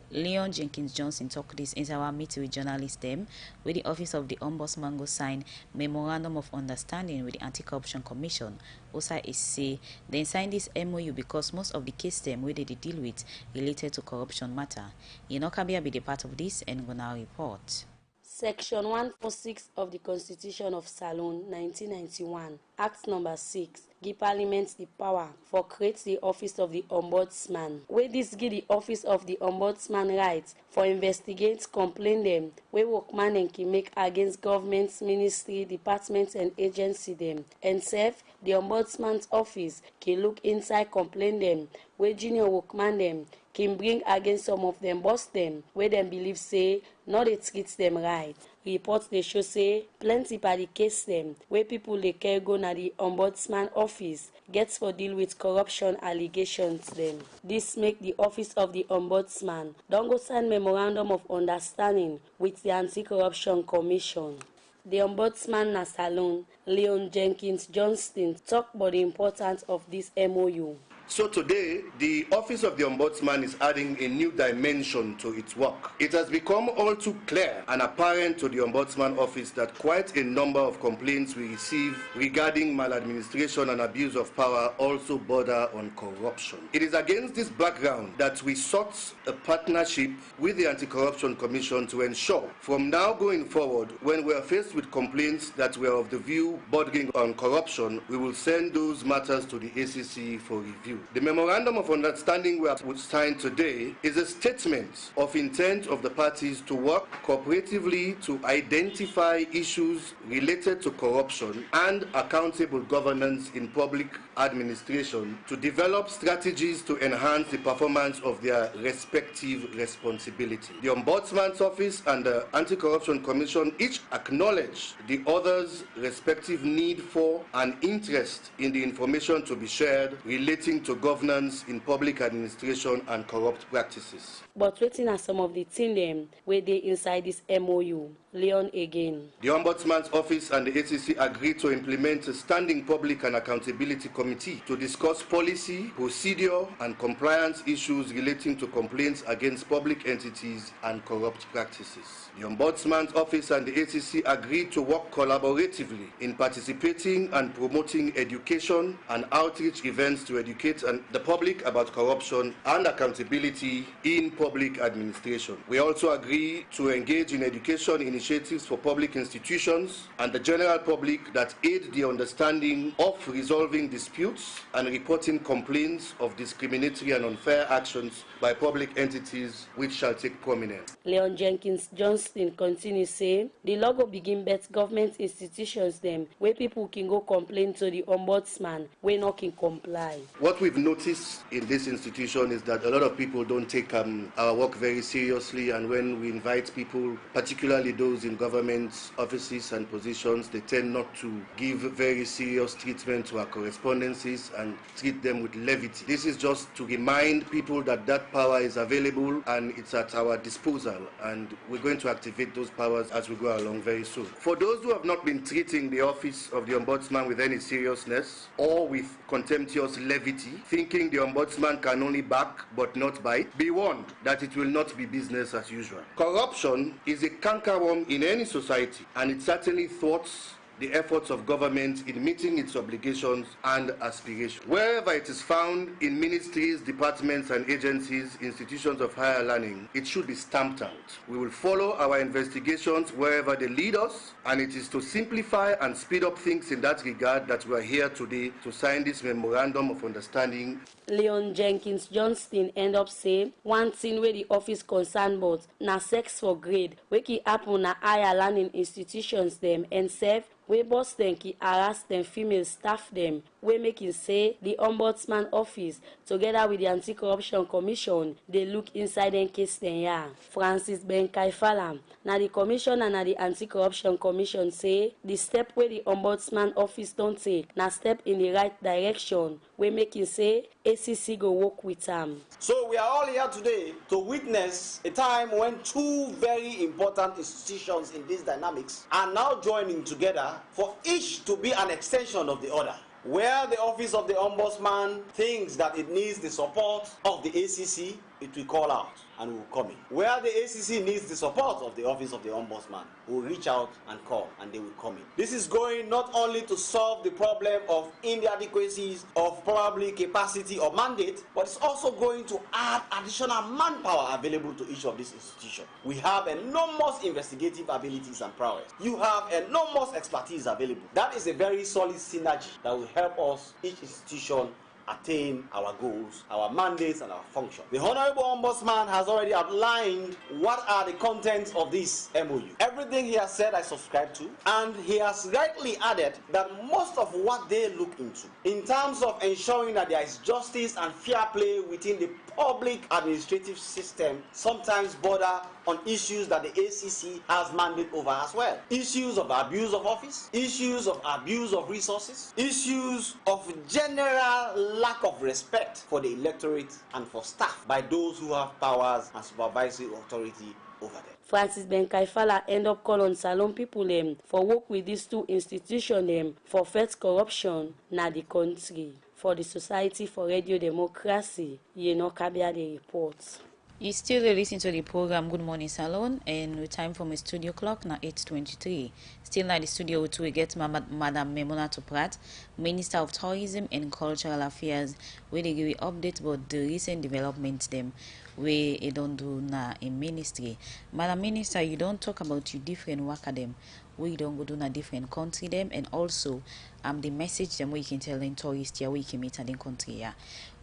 Leon Jenkins Johnson talked this in our meeting with journalists them, where the office of the ombudsman go sign memorandum of understanding with the Anti-Corruption Commission. OSA is say they sign this MOU because most of the case them where they deal with related to corruption matter. Kabia be the part of this and gonna report. Section 146 of the Constitution of Salon, 1991, Act Number 6, give Parliament the power for create the office of the Ombudsman. Where this give the office of the Ombudsman rights for investigate complaint them, where workman and can make against governments, ministry, departments and agency them. And serve the Ombudsman's office can look inside complaint them, where junior workman them can bring against some of them boss them, where them believe say not they treat them right. Reports they show say plenty by the case them where people they care go na the ombudsman office gets for deal with corruption allegations them. This make the office of the ombudsman don't go sign memorandum of understanding with the Anti-Corruption Commission. The ombudsman na Salon, Leon Jenkins Johnston, talk about the importance of this MOU. So today, the Office of the Ombudsman is adding a new dimension to its work. It has become all too clear and apparent to the Ombudsman Office that quite a number of complaints we receive regarding maladministration and abuse of power also border on corruption. It is against this background that we sought a partnership with the Anti-Corruption Commission to ensure from now going forward, when we are faced with complaints that were of the view bordering on corruption, we will send those matters to the ACC for review. The Memorandum of Understanding we have signed today is a statement of intent of the parties to work cooperatively to identify issues related to corruption and accountable governance in public administration, to develop strategies to enhance the performance of their respective responsibility. The Ombudsman's Office and the Anti-Corruption Commission each acknowledge the other's respective need for and interest in the information to be shared relating to governance in public administration and corrupt practices. But waiting are some of the things them where they inside this MOU. Leon again. The Ombudsman's Office and the ACC agreed to implement a standing public and accountability committee to discuss policy, procedure, and compliance issues relating to complaints against public entities and corrupt practices. The Ombudsman's Office and the ACC agreed to work collaboratively in participating and promoting education and outreach events to educate the public about corruption and accountability in public administration. We also agree to engage in education initiatives for public institutions and the general public that aid the understanding of resolving disputes and reporting complaints of discriminatory and unfair actions by public entities which shall take prominence. Leon Jenkins Johnston continues saying the law will begin bet government institutions them where people can go complain to the ombudsman where not can comply. What we've noticed in this institution is that a lot of people don't take our work very seriously, and when we invite people, particularly those in government offices and positions, they tend not to give very serious treatment to our correspondences and treat them with levity. This is just to remind people that that power is available and it's at our disposal, and we're going to activate those powers as we go along very soon. For those who have not been treating the office of the Ombudsman with any seriousness or with contemptuous levity, thinking the Ombudsman can only back but not bite, be warned that it will not be business as usual. Corruption is a cankerworm in any society, and it certainly thwarts the efforts of government in meeting its obligations and aspirations. Wherever it is found in ministries, departments and agencies, institutions of higher learning, it should be stamped out. We will follow our investigations wherever they lead us, and it is to simplify and speed up things in that regard that we are here today to sign this memorandum of understanding. Leon Jenkins Johnston end up say one thing where the office concerned about na sex for grade wey ki happen na higher learning institutions them and serve wey boss them ki harass them female staff them wey making say the ombudsman office together with the anti-corruption commission they look inside them case them ya. Francis Ben Kaifala na the commission and na the anti-corruption commission say the step where the ombudsman office don't take na step in the right direction wey making say ACC go work with them. So we are all here today to witness a time when two very important institutions in these dynamics are now joining together for each to be an extension of the other. Where the office of the ombudsman thinks that it needs the support of the ACC, it will call out and will come in. Where the ACC needs the support of the office of the ombudsman, will reach out and call and they will come in. This is going not only to solve the problem of inadequacies of probably capacity or mandate, but it's also going to add additional manpower available to each of these institutions. We have enormous investigative abilities and prowess. You have enormous expertise available. That is a very solid synergy that will help us, each institution, attain our goals, our mandates, and our function. The Honorable Ombudsman has already outlined what are the contents of this MOU. Everything he has said I subscribe to, and he has rightly added that most of what they look into, in terms of ensuring that there is justice and fair play within the public administrative system, sometimes border on issues that the ACC has mandate over as well. Issues of abuse of office, issues of abuse of resources, issues of general lack of respect for the electorate and for staff by those who have powers and supervisory authority over them. Francis Ben Kaifala end up call on Salon people for work with these two institutions for fight corruption na the country. For the Society for Radio Democracy, Kabia the reports. You still listen to the program Good Morning Salon, and with time for my studio clock now 8:23. Still in the studio with we get Madam Memona Toprat, Minister of Tourism and Cultural Affairs, where they give you update about the recent developments them where they don't do na in ministry. Madam Minister, you don't talk about your different work at them. We don't go to a different country them, and also the message them where you can tell them tourists here where you can meet in country here.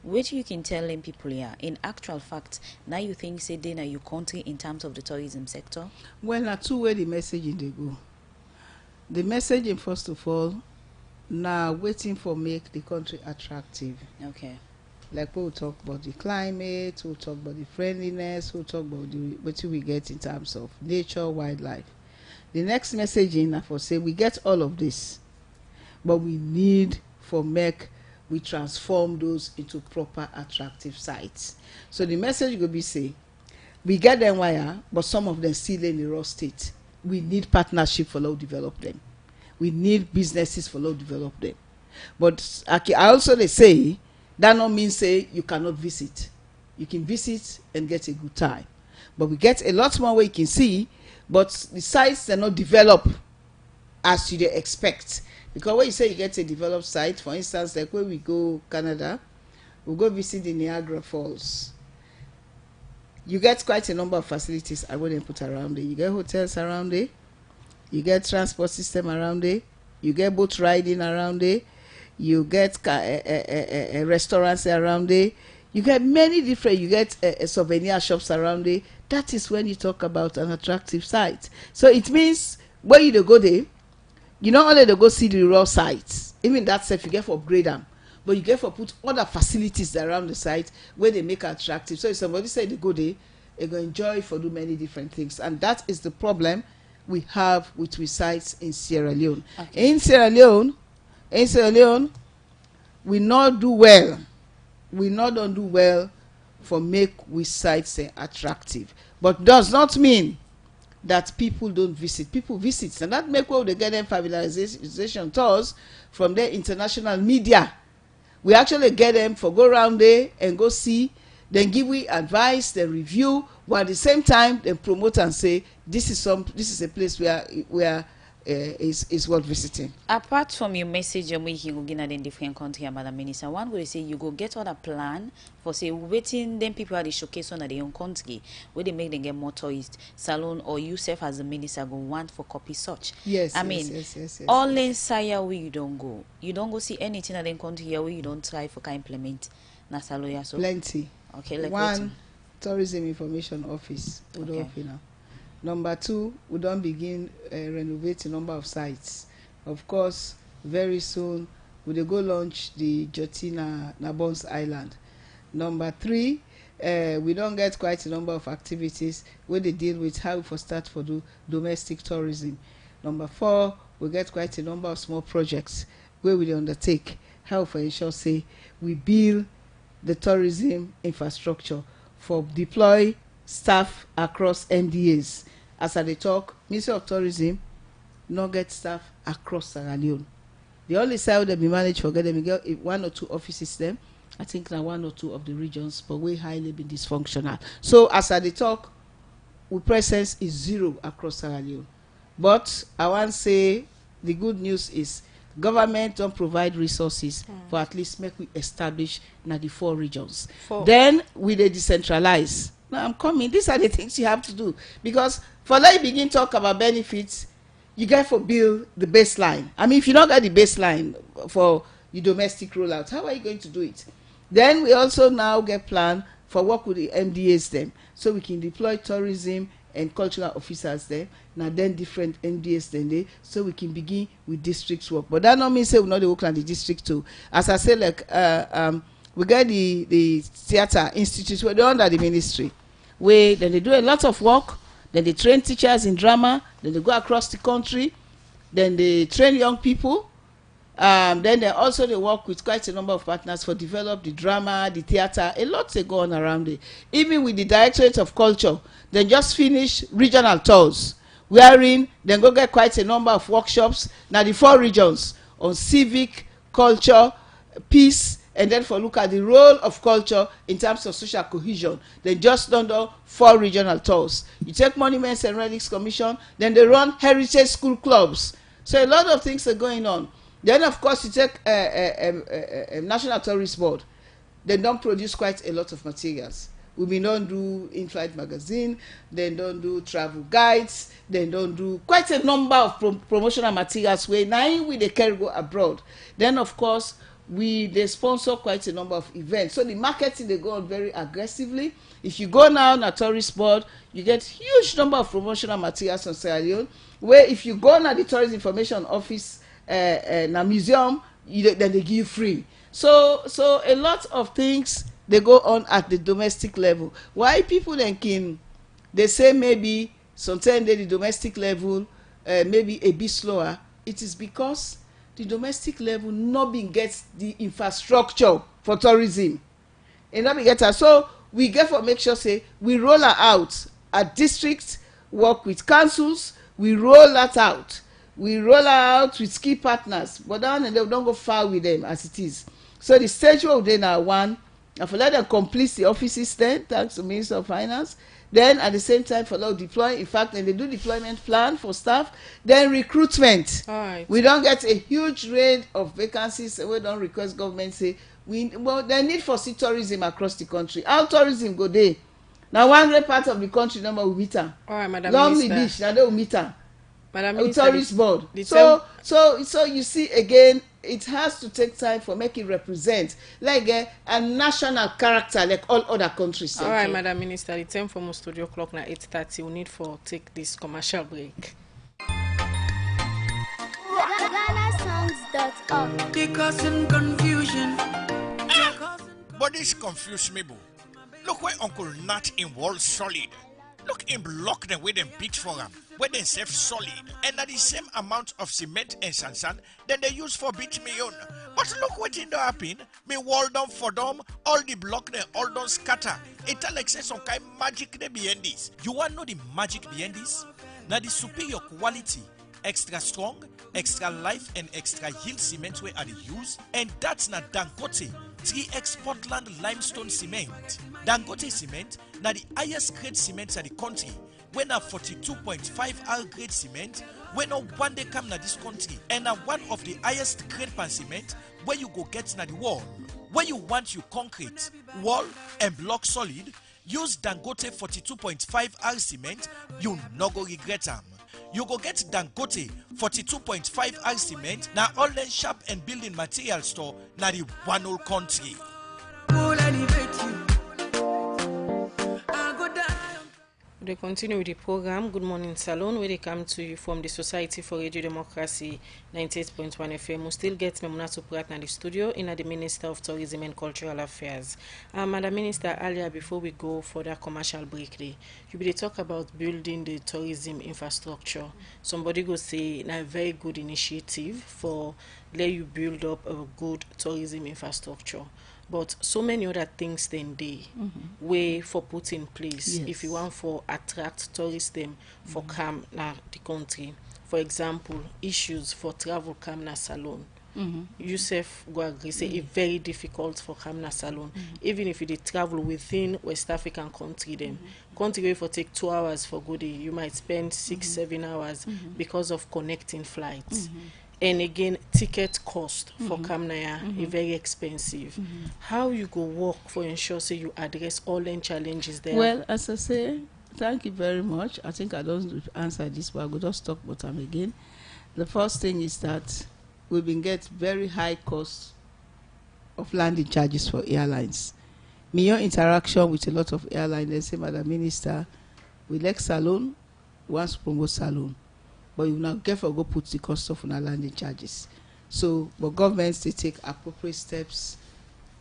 Which you can tell them people here. In actual fact, now you think say they na your country in terms of the tourism sector? Well, na two way the messaging they go. The messaging first of all, now waiting for make the country attractive. Okay. Like we'll talk about the climate, we'll talk about the friendliness, we'll talk about the what we get in terms of nature, wildlife. The next messaging for say we get all of this, but we need for make we transform those into proper attractive sites. So the message will be say we get them wire, but some of them still in the raw state. We need partnership for low develop them. We need businesses for low develop them. But I also they say that not mean say you cannot visit. You can visit and get a good time. But we get a lot more where you can see, but the sites are not developed as you expect. Because when you say you get a developed site, for instance, like when we go Canada, we go visit the Niagara Falls. You get quite a number of facilities I wouldn't put around it. You get hotels around it. You get transport system around it. You get boat riding around it. You get restaurants around it. You get many different, you get souvenir shops around it. That is when you talk about an attractive site. So it means when you go there, you not only to go see the raw sites, even that stuff you get for upgrade them, but you get for put other facilities around the site where they make it attractive. So if somebody say they go there, they go enjoy for do many different things, and that is the problem we have with we sites in Sierra Leone. Okay. In Sierra Leone, we not do well. We not don't do well for make we sites attractive, but does not mean that people don't visit. People visit, and that make well they get them familiarization tours from their international media. We actually get them for go around there and go see, then give we advice, then review, while at the same time they promote and say this is a place where is worth visiting. Apart from your message you're making in different country, Madam Minister, one would say you go get other plan for say waiting then people are the showcase on their own country where they make them get more tourists, Salon or yourself as a minister go want for copy such. Yes, I yes, mean, yes. all inside where you don't go see anything at the country here where you don't try for can implement na Salon so plenty. Okay, like one tourism information office would open now. Number 2, we don't begin renovate a number of sites. Of course, very soon we will go launch the Jotina Nabons Island. Number 3, we don't get quite a number of activities where they deal with how for start for do domestic tourism. Number 4, we get quite a number of small projects where we undertake how for ensure say we build the tourism infrastructure for deploy staff across MDAs. As I talk, Ministry of Tourism not get staff across Sierra Leone. The only side that we manage for get them get 1 or 2 offices them. I think now 1 or 2 of the regions, but we highly been dysfunctional. So as I talk, we presence is 0 across Sierra Leone. But I want to say the good news is government don't provide resources for at least make we establish now the 4 regions. Then we they decentralize. Now I'm coming. These are the things you have to do, because for like begin talk about benefits, you get for build the baseline. I mean, if you don't get the baseline for the domestic rollout, how are you going to do it? Then we also now get plan for work with the MDAs them, so we can deploy tourism and cultural officers there. Now then different MDAs then they, so we can begin with districts work. But that not mean say we not the work on the district too. As I say, like we got the theater institute where they're under the ministry, where then they do a lot of work. Then they train teachers in drama. Then they go across the country. Then they train young people. Then they also they work with quite a number of partners for develop the drama, the theater. A lot they go on around it. Even with the Directorate of Culture, they just finish regional tours, wherein then go get quite a number of workshops. Now the 4 regions on civic, culture, peace, and then for look at the role of culture in terms of social cohesion. They just don't do 4 regional tours. You take Monuments and Relics Commission, then they run heritage school clubs. So a lot of things are going on. Then of course you take a National Tourist Board. They don't produce quite a lot of materials. We don't do in-flight magazine, they don't do travel guides, they don't do quite a number of promotional materials where now we they can go abroad. Then of course they sponsor quite a number of events. So the marketing they go on very aggressively. If you go now on a tourist board, you get huge number of promotional materials on Sierra Leone. Where if you go now the tourist information office na museum, then they give you free. So a lot of things they go on at the domestic level. Why people then can they say maybe sometimes the domestic level maybe a bit slower? It is because the domestic level not being gets the infrastructure for tourism. And not be get her. So we get for make sure say we roll her out at districts, work with councils, we roll that out. We roll her out with key partners, but then they don't go far with them as it is. So the stage where they now 1, and for let them complete the offices then, thanks to Minister of Finance. Then at the same time for them deploy, in fact, then they do deployment plan for staff. Then recruitment. Right. We don't get a huge rate of vacancies. We don't request government say they need for see tourism across the country. How tourism go there? Now one great part of the country number will meet them. All right, Madam Lonely Minister. Beach, now they will meet them. Madam A Minister, tourist board. So you see again, it has to take time for make it represent like a national character like all other countries. All right, Madam Minister, the time for most studio clock now 8:30. We need for take this commercial break. They causing confusion. But this confuse me, boo. Look where Uncle Nat in Wall Solid. Look in block them with them beat for them, where they save solid, and at the same amount of cement and sand then they use for beat me on. But look what in the happen, me wall down for them, all the block they all don't scatter. It like say some kind magic they behind this. You want to know the magic behind this? Now the superior quality, extra strong, extra life and extra yield cement where are the use, and that's not Dangote 3X Portland limestone cement. Dangote cement na the highest grade cement at the country, when a 42.5 R grade cement when no one day come na this country and na one of the highest grade pan cement where you go get na the wall. Where you want you concrete, wall and block solid, use Dangote 42.5 R cement, you no go regret them. You go get Dangote 42.5 R cement na online shop and building material store na the one whole country. They continue with the program Good Morning Salon, where they come to you from the Society for Radio Democracy 98.1 FM. We still get Memuna Suprat in the studio in the Minister of Tourism and Cultural Affairs. Madam Minister, earlier before we go for that commercial break, you be talk about building the tourism infrastructure. Somebody go say a very good initiative for let you build up a good tourism infrastructure. But so many other things then they way for put in place if you want for attract tourists them for come na the country. For example, issues for travel come na Salon. Yusuf go agree say it's very difficult for come na Salon. Even if you travel within West African country them. Country where for take 2 hours for good day, you might spend 6-7 hours because of connecting flights. And again, ticket cost for Kamnaya is very expensive. How you go work for ensure say you address all the challenges there? Well, as I say, thank you very much. I think I don't answer this, but I will just talk about them again. The first thing is that we've been get very high cost of landing charges for airlines. Your interaction with a lot of airlines, they say, Madam Minister, we like Salon, wants to promote Salon. But you now get for go put the cost of our landing charges. So, but governments they take appropriate steps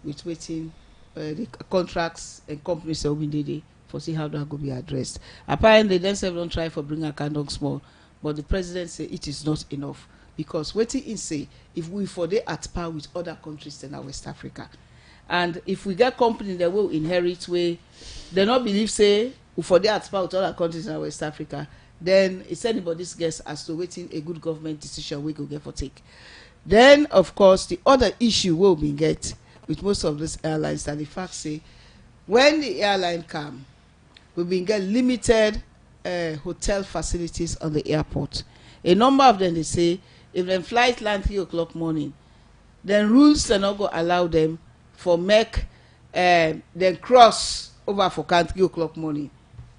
with waiting the contracts and companies that will be needed for see how that go be addressed. Apparently, they themselves don't try for bring a kind of small, but the president say it is not enough because waiting in say if we for they at par with other countries than our West Africa, and if we get company that will inherit way, they not believe say we for they at par with other countries in our West Africa. Then it's anybody's guess as to waiting a good government decision we go get for take. Then, of course, the other issue will be get with most of these airlines that the fact say when the airline come, we will get limited hotel facilities on the airport. A number of them they say if them flight land 3 o'clock morning, then rules are not going to allow them for make then cross over for 3 o'clock morning.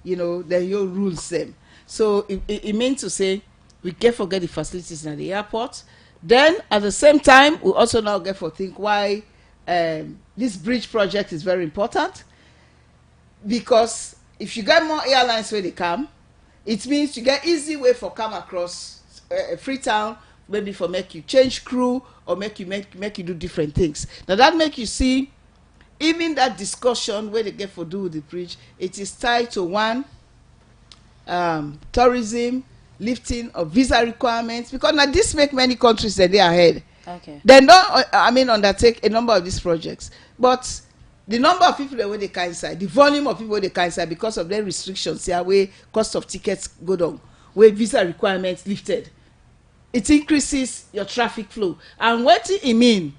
You know, then your rules them. So it means to say we get forget the facilities in the airport. Then at the same time, we also now get for think why this bridge project is very important. Because if you get more airlines where they come, it means you get easy way for come across Freetown, maybe for make you change crew or make you do different things. Now that make you see even that discussion where they get for do with the bridge, it is tied to one. Tourism, lifting of visa requirements, because now this make many countries that they are ahead. Okay. They don't undertake a number of these projects, but the number of people that they can inside, the volume of people they can inside because of their restrictions, yeah, where cost of tickets go down, where visa requirements lifted, it increases your traffic flow. And what it mean?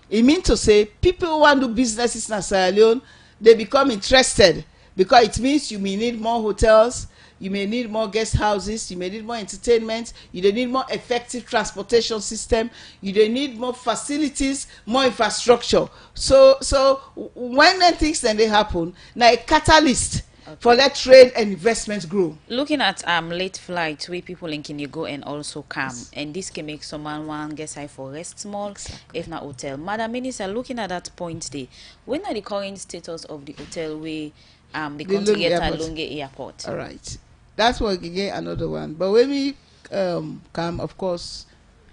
It means to say people who want to do businesses in Sierra Leone, they become interested because it means you may need more hotels. You may need more guest houses. You may need more entertainment. You may need more effective transportation system. You may need more facilities, more infrastructure. So when things then they happen, now a catalyst for that trade and investment grow. Looking at late flights where people in can go and also come, and this can make someone one guess I for rest small, if not hotel. Madam Minister, looking at that point day, when are the current status of the hotel where the country get a Lunge airport? All right. That's what we get another one. But when we come, of course,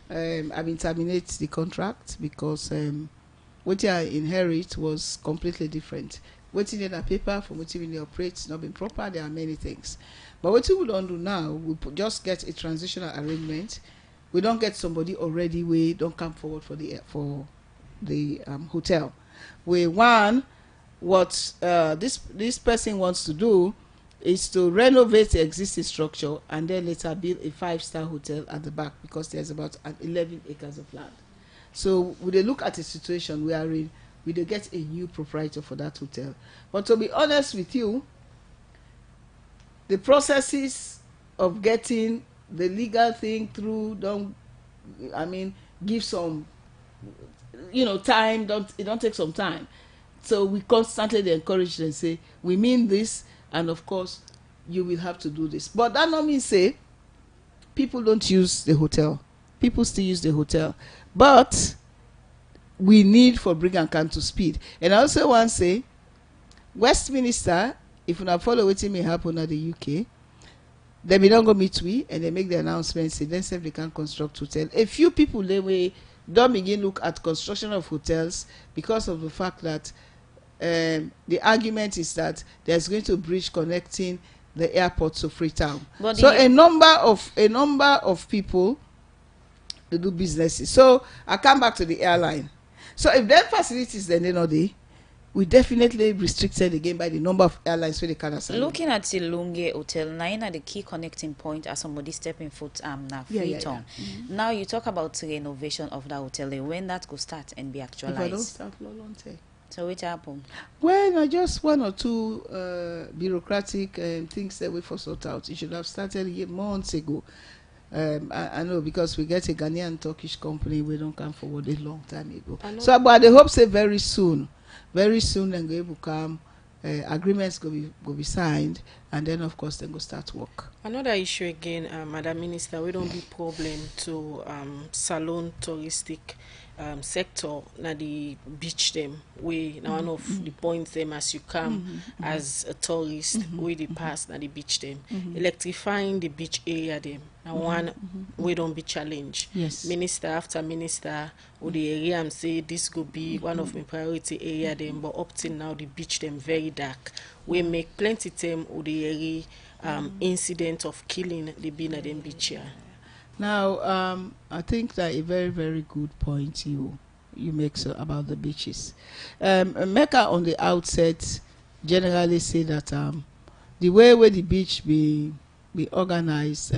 I mean terminate the contract because what I inherit was completely different. What in the paper from what we operate not been proper. There are many things, but what we don't do now, we just get a transitional arrangement. We don't get somebody already. We don't come forward for the hotel. We want what this person wants to do is to renovate the existing structure and then later build a 5-star hotel at the back because there's about 11 acres of land. So we look at the situation we are in, we get a new proprietor for that hotel. But to be honest with you, the processes of getting the legal thing through. Don't, give some, time. It don't take some time. So we constantly encourage them, say, we mean this, and of course, you will have to do this. But that not mean say people don't use the hotel. People still use the hotel. But we need for bring and come to speed. And I also want to say, Westminster, if you not follow what may happen at the UK, they may not go meet we, and they make the announcement, say, then say they can construct hotel. A few people, they will don't begin look at construction of hotels because of the fact that the argument is that there's going to bridge connecting the airport to Freetown. But so a number of people to do businesses. So I come back to the airline. So if their facilities then we definitely restricted again by the number of airlines where they can assign. Looking at the Lunge Hotel, now the key connecting point as somebody stepping foot now Freetown. Now you talk about renovation of the hotel. When that could start and be actualized? If I don't start long time. So what happened? Well, just one or two bureaucratic things that we for sort out. It should have started months ago. I know because we get a Ghanaian Turkish company, we don't come forward a long time ago. So, but I hope say very soon, then go will come. Agreements go be signed, and then of course then go start work. Another issue again, Madam Minister, we don't be problem to Salon touristic sector na the beach them we now one of the points them as you come as a tourist with the pass na the beach them electrifying the beach area them and one we don't be challenged. Yes, minister after minister or the area and say this could be one of my priority area them, but up till now the beach them very dark. We make plenty time or the area incident of killing the being at them beach here. Now, I think that a very, very good point you make about the beaches. Mecca on the outset generally say that the way where the beach be organized,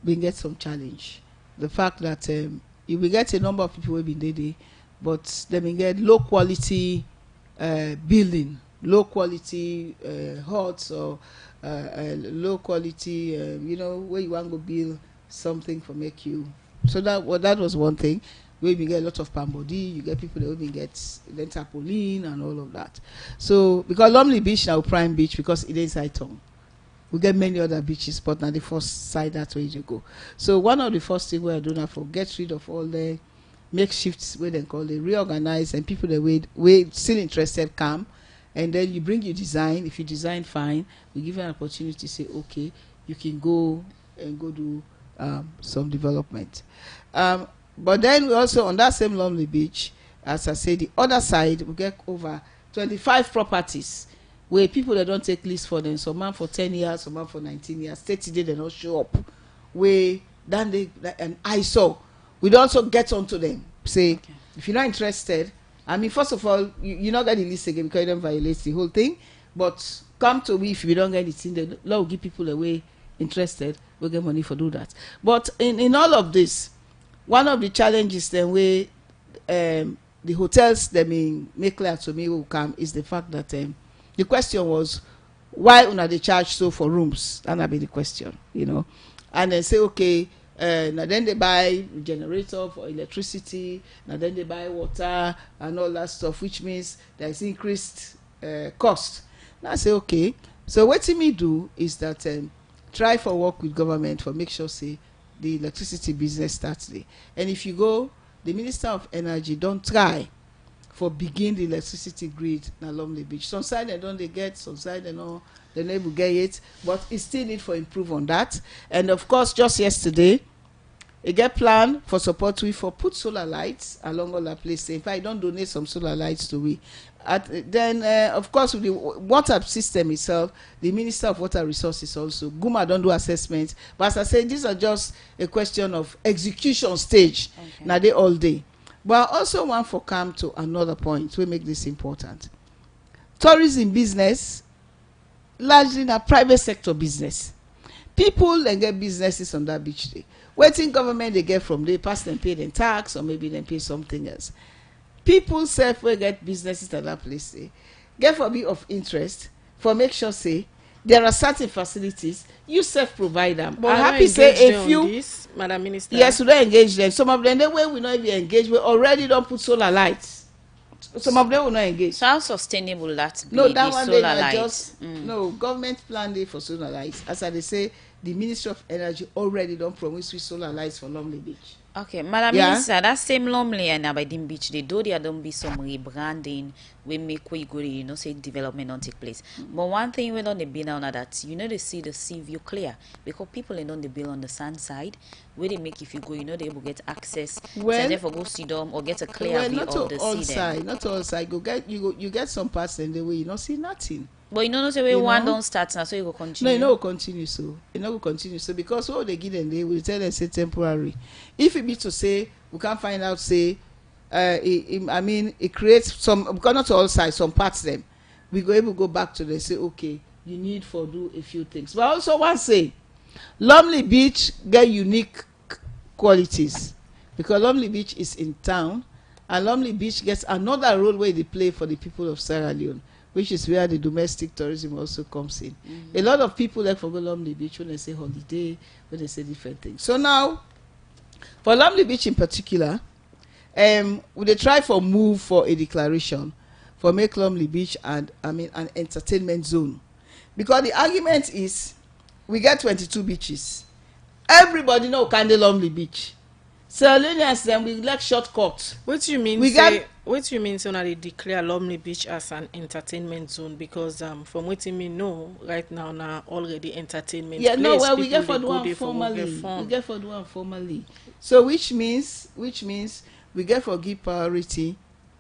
we get some challenge. The fact that you will get a number of people who have been there, but they will get low quality building, low quality huts or low quality, where you want to build something for make you. So that was one thing. We get a lot of pambodi, you get people that will get tarpaulin and all of that. So because Lumley Beach now prime beach because it is inside town. We get many other beaches, but now the first side that way you go. So one of the first things we are doing for get rid of all the makeshifts where they call it, reorganize, and people that we still interested come, and then you bring your design. If you design fine, we give you an opportunity to say okay, you can go do some development. But then we also on that same Lumley Beach, as I say, the other side we get over 25 properties where people that don't take lease for them, some man for 10 years, some man for 19 years, 30 days they don't show up. We then they and I saw we'd also get onto them, say if you're not interested, first of all, you're not getting lease again because you don't violate the whole thing, but come to me if you don't get anything, the law will give people away interested, we'll get money for do that. But in all of this, one of the challenges then we the hotels that make clear to me will come is the fact that the question was why una they charge so for rooms? That'll be the question, and then say okay, now then they buy generator for electricity, now then they buy water and all that stuff, which means there's increased cost. Now I say okay, so what me do is that try for work with government for make sure say the electricity business starts there. And if you go, the Minister of Energy don't try for begin the electricity grid na Lumley Beach. Some side they don't they get, some side they know they never get it, but it still need for improve on that. And of course, just yesterday, a get plan for support for put solar lights along all the place. In fact, I don't donate some solar lights to we. Then of course with the water system itself, the Minister of Water Resources also Guma don't do assessments, but as I say, these are just a question of execution stage. Okay. Now they all day. But I also want for come to another point we make this important. Tourism business largely na private sector business. People they get businesses on that beach day. Waiting government they get from they pass them pay them tax or maybe they pay something else. People self will get businesses at that place say get for be of interest for make sure say there are certain facilities you self-provide them. But I'm happy say a few. This, Madam Minister. Yes, we don't engage them. Some of them, the way we not even engage, we already don't put solar lights. Some of them will not engage. So how sustainable that be? No, that the one solar they lights? just no government plan day for solar lights. As I say, the Ministry of Energy already don't promise with solar lights for Lumley Beach. Okay, Madam Minister, that same Lumley and Aberdeen Beach, they do there don't be some rebranding we make where you go, you know, say development don't take place. But one thing we don't be now that you know they see the sea view clear because people they don't build on the sand side where they make if you go, you know they able get access. Well, so therefore go see them or get a clear view of the sea. Side, not all side. You get some parts in the way you don't see nothing. But you know not say one don't start now, so you go continue. No, you know continue so. You know continue so because what they give them they will tell them say temporary. If it be to say we can't find out say I mean it creates some because not all sides, some parts them. We go able to go back to them say okay, you need for do a few things. But also one say Lumley Beach get unique qualities because Lumley Beach is in town and Lumley Beach gets another role where they play for the people of Sierra Leone, which is where the domestic tourism also comes in. A lot of people like for go Lumley Beach when they say holiday, when they say different things. So now, for Lumley Beach in particular, we they try for move for a declaration for make Lumley Beach and an entertainment zone, because the argument is we get 22 beaches. Everybody know kind of Lumley Beach. Salonians then we like shortcuts. What do you mean? What do you mean? So now they declare Lumley Beach as an entertainment zone because from what you mean know right now already entertainment. Yeah, place. no, well we People get for the one formally. We get for the one formally. So which means we get for give priority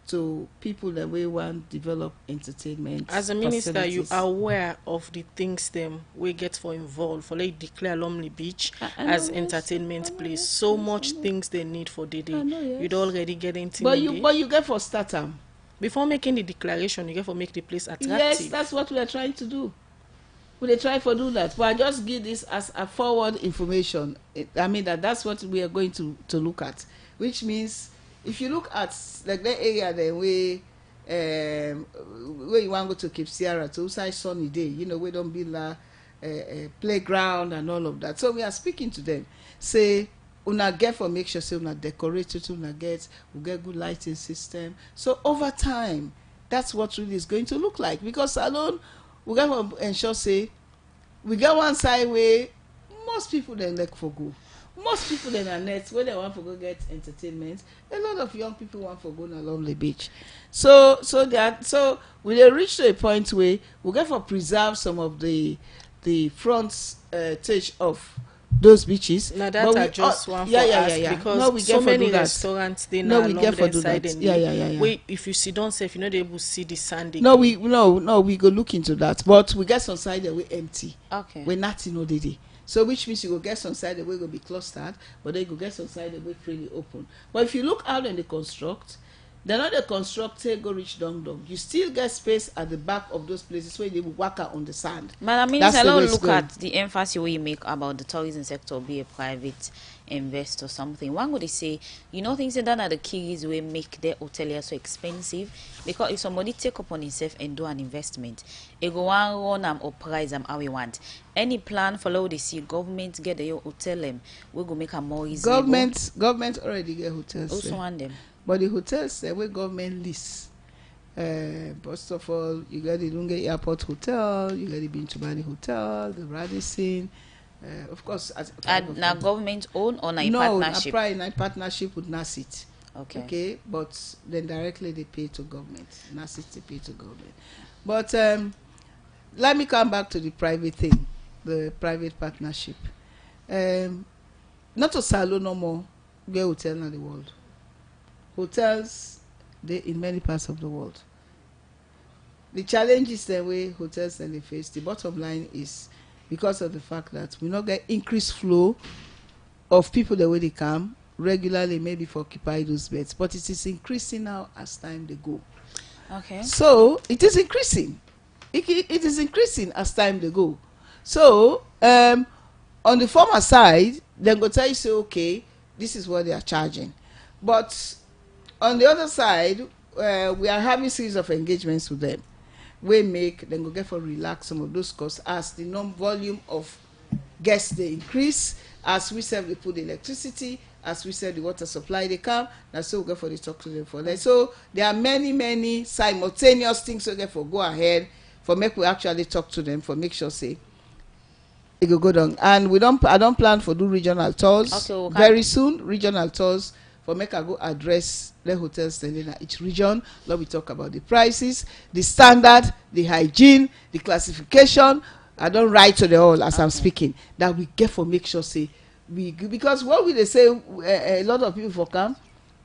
to people that we want develop entertainment. As a minister, facilities. you are aware of the things them we get for involved for like declare Lumley Beach as entertainment place. So much things they need for the day. Yes. You'd already get into But you get for start them. Before making the declaration, you get for make the place attractive. Yes, that's what we are trying to do. We try for do that. But I just give this as a forward information. I mean that's what we are going to look at, which means. If you look at like that area then where you want to go to Cape Sierra to outside sunny day, you know, we don't build a playground and all of that. So we are speaking to them. Say una get for make sure say una decorate it, una get we get good lighting system. So over time, that's what really is going to look like. Because Salon, we got to ensure say we get one side where most people then like for go. Most people in our nets when they want to go get entertainment, a lot of young people want to go to Lumley Beach. So we they reach to a point where we get for preserve some of the front stage of those beaches. Now that are just one for us because no, we so many restaurants they now along the side and wait if you sit down safe, you're not able to see the sand again. No, we go look into that, but we get some side that we empty. Okay, we're not in ODD. So which means you go get some side that way go be clustered, but then you go get some side that way freely open. But if you look out and they construct, they're not the constructed go reach down. You still get space at the back of those places where they will work out on the sand. Madam Minister, let's look at the emphasis you make about the tourism sector be a private investor or something. One would say, you know, things that are the keys we make their hotelier so expensive because if somebody take upon himself and do an investment, it go on run or price them how we want. Any plan follow the see government get the hotel them we go make a more reasonable. Government already get hotels. Also want them. But the hotels where government lists. First of all, you got the Lunge Airport Hotel, you got the Binchumani Hotel, the Radisson. Of course, now government own or partnership? No, a partnership with NASIT. Okay, but then directly they pay to government. NASIT they pay to government. But let me come back to the private thing, the private partnership. Not to Salon no more, get hotel in the world. Hotels, they in many parts of the world. The challenge is the way hotels and they face. The bottom line is because of the fact that we not get increased flow of people the way they come regularly, maybe for occupy those beds, but it is increasing now as time they go. Okay. So it is increasing. It is increasing as time they go. So on the former side, then go tell you say okay, this is what they are charging, but on the other side, we are having series of engagements with them. we make, then go get for relax some of those costs as the volume of guests they increase, as we sell they put the electricity, as we sell the water supply they come, and so we get for the talk to them for that. So there are many simultaneous things we get for go ahead for make we actually talk to them for make sure say it go down. And I don't plan for do regional tours very soon. Regional tours for make I go address the hotels in each region. Let we talk about the prices, the standard, the hygiene, the classification. I don't write to the all as I'm speaking. That we get for make sure say we, because what will they say, a lot of people for come,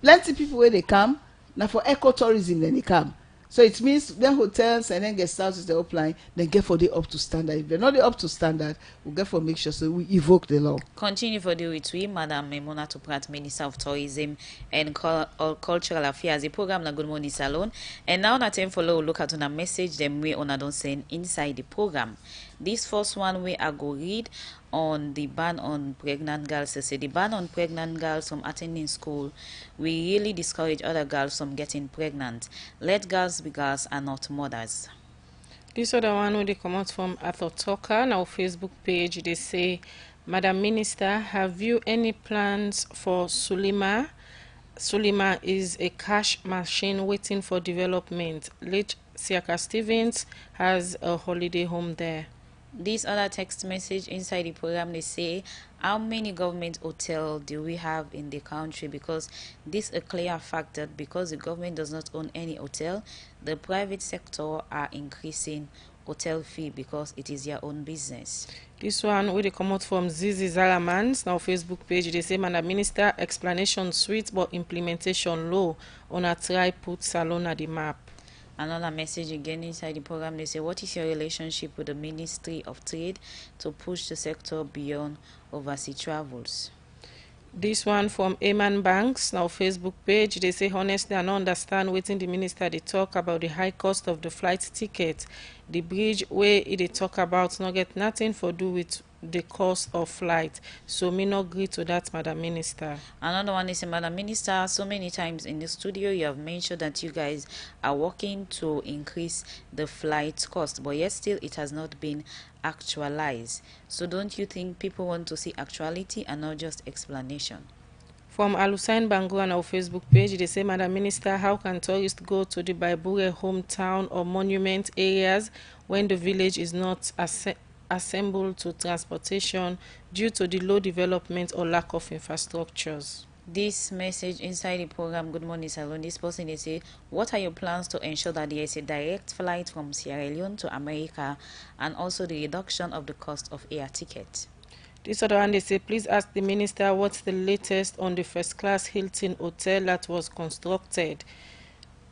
plenty people where they come now for ecotourism then they come. So it means then hotels and then guest houses they applying, then get for the up to standard. If they're not the up to standard, we'll get for make sure so we evoke the law. Continue for the with we, Madam Mornin Tuprat, Minister of Tourism and Cultural Affairs. The program na Good Morning Salon. And now na time for look at on a message them we on don't send inside the program. This first one we are go read on the ban on pregnant girls. They say the ban on pregnant girls from attending school. We really discourage other girls from getting pregnant. Let girls be girls and not mothers. This other one where they come out from Arthur Tucker, now Facebook page, they say, Madam Minister, have you any plans for Sulima? Sulima is a cash machine waiting for development. Late Siaka Stevens has a holiday home there. This other text message inside the program, they say, how many government hotels do we have in the country? Because this is a clear fact that because the government does not own any hotel, the private sector are increasing hotel fee because it is their own business. This one where they come out from Zizi Zalamans, now Facebook page, they say, Madam Minister, explanation sweet but implementation low. On a try put Salon at the map. Another message again inside the program, they say, what is your relationship with the Ministry of Trade to push the sector beyond overseas travels? This one from Eman Banks, now Facebook page, they say, honestly, I don't understand waiting the minister they talk about the high cost of the flight ticket. The bridge where they talk about not get nothing for do with the cost of flight. So me not agree to that, Madam Minister. Another one is, Madam Minister, so many times in the studio you have mentioned that you guys are working to increase the flight cost, but yet still it has not been actualized. So don't you think people want to see actuality and not just explanation? From Alusain Bangu on our Facebook page, they say, Madam Minister, how can tourists go to the Baibure hometown or monument areas when the village is not assembled to transportation due to the low development or lack of infrastructures? This message inside the program, Good Morning Salon, this person they say, what are your plans to ensure that there is a direct flight from Sierra Leone to America and also the reduction of the cost of air tickets? This other one, they say, please ask the minister what's the latest on the first-class Hilton hotel that was constructed,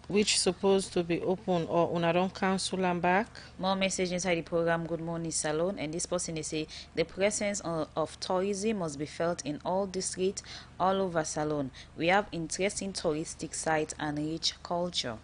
which supposed to be open, or una don't cancel and back. More message inside the program, Good Morning Salon, and this person they say, the presence of tourism must be felt in all districts all over Salon. We have interesting touristic sites and rich culture.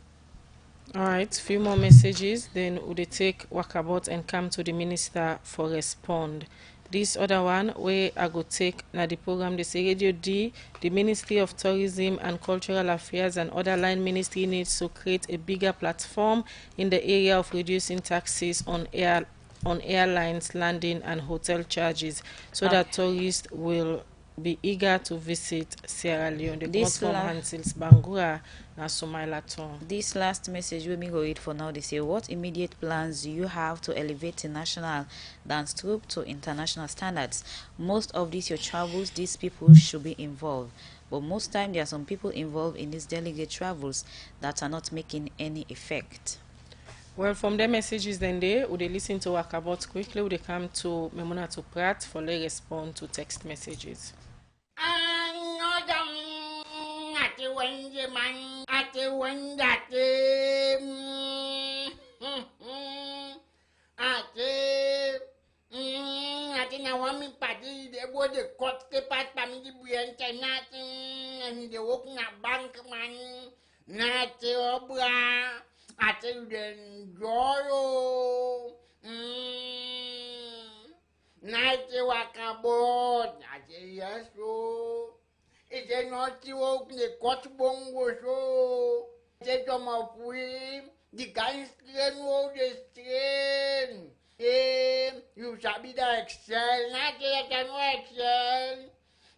All right, few more messages, then would they take walkabout and come to the minister for respond. This other one where I go take na the program, they say Radio D, the Ministry of Tourism and Cultural Affairs and other line ministry needs to create a bigger platform in the area of reducing taxes on airlines, landing and hotel charges so that tourists will be eager to visit Sierra Leone. They come from Hansils Bangura na Somailaton. This last message we go read for now. They say, what immediate plans do you have to elevate the national dance troupe to international standards? Most of these your travels, these people should be involved. But most time there are some people involved in these delegate travels that are not making any effect. Well, from their messages then would they listen to walkabout quickly, would they come to Mornin Tuprat for they respond to text messages. Ati na wami padi de bo de kot ke pat pami di buyen chena ani de wok na bank man na te obra ati den joyo na te wakabot ati yaso ite no ti wok ne kot bongo so ite to ma pui The kind strain who the strain. You shall be the Excel, not the Excel.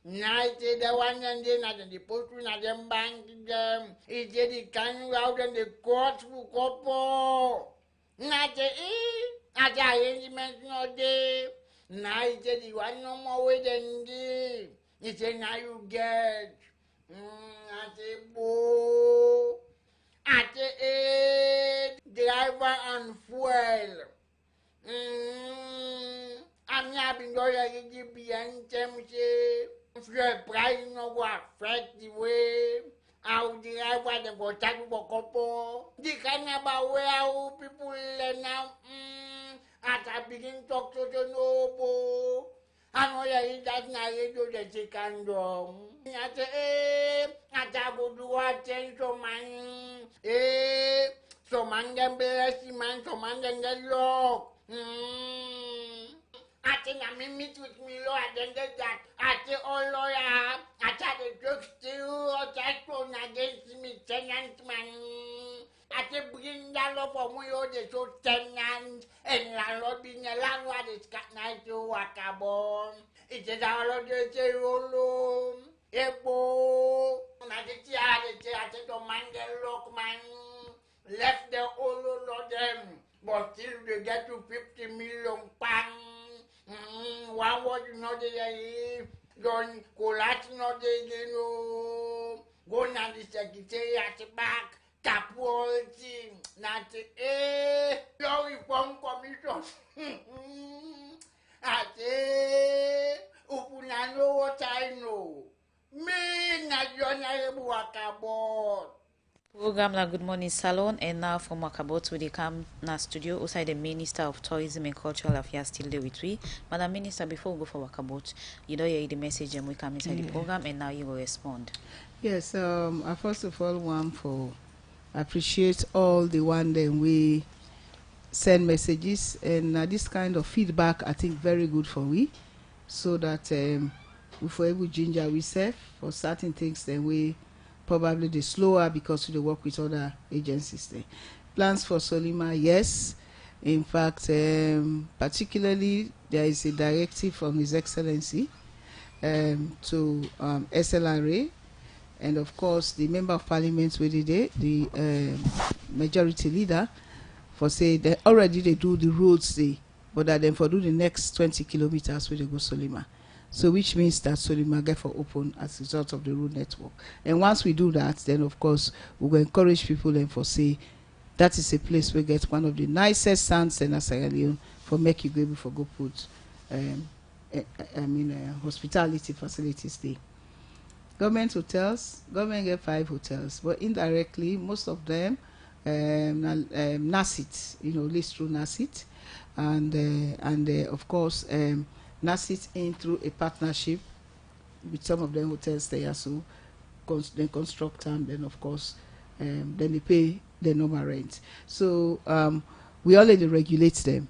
Night the one and then at the post at them bank them. It's the kind out and the court for couple. Not the at the arrangement no day. Night the one no more way than day. It's a now you get. At the bo. At the driver and fuel. I'm not being going to be the price no go affect the way how the driver they go take for couple. The kind of way how people now at I begin talk to the noble. I know that na radio the second drum. I say, I go do attend to man. So man can bless man, so man can get lock. I think I meet with me, Lord, and that I say, oh, Lord, I try to talk still, or try to against me, tenant man. I say, bring that love for me, oh, the so tenant, and landlord being a landlord is got night to walk about. It is all of the say, oh, Ebo, I say, to man, the lock man, left the old Lord them, but still they get to 50 million pounds. One word you know they don't collapse no they know go na the secretariat back capability not law reform commission I say upuna know what I know me na jona ebu wakabot. Program na Good Morning Salon, and now from Wakabot we come na studio outside the Minister of Tourism and Cultural Affairs still there with we. Madam Minister, before we go for Wakabot, you don't hear the message and we come inside the program and now you will respond. Yes, I first of all want for appreciate all the one that we send messages and this kind of feedback I think very good for we, so that we for able ginger we serve for certain things then we probably the slower because we work with other agencies there. Plans for Solima, yes. In fact, particularly there is a directive from His Excellency to SLRA, and of course the Member of Parliament with the majority leader for say that already they do the roads there, but that then for do the next 20 kilometers where they go Solima. So which means that Solima get for open as a result of the road network. And once we do that, then of course we will encourage people and for say that is a place we get one of the nicest sands in Sierra Leone for make you go able for go put hospitality facilities there. Government hotels, government get 5 hotels, but indirectly most of them NASIT, leased through NASIT, and of course NASIT in through a partnership with some of them hotels there, so then construct them, then of course then they pay the normal rent. So we already regulate them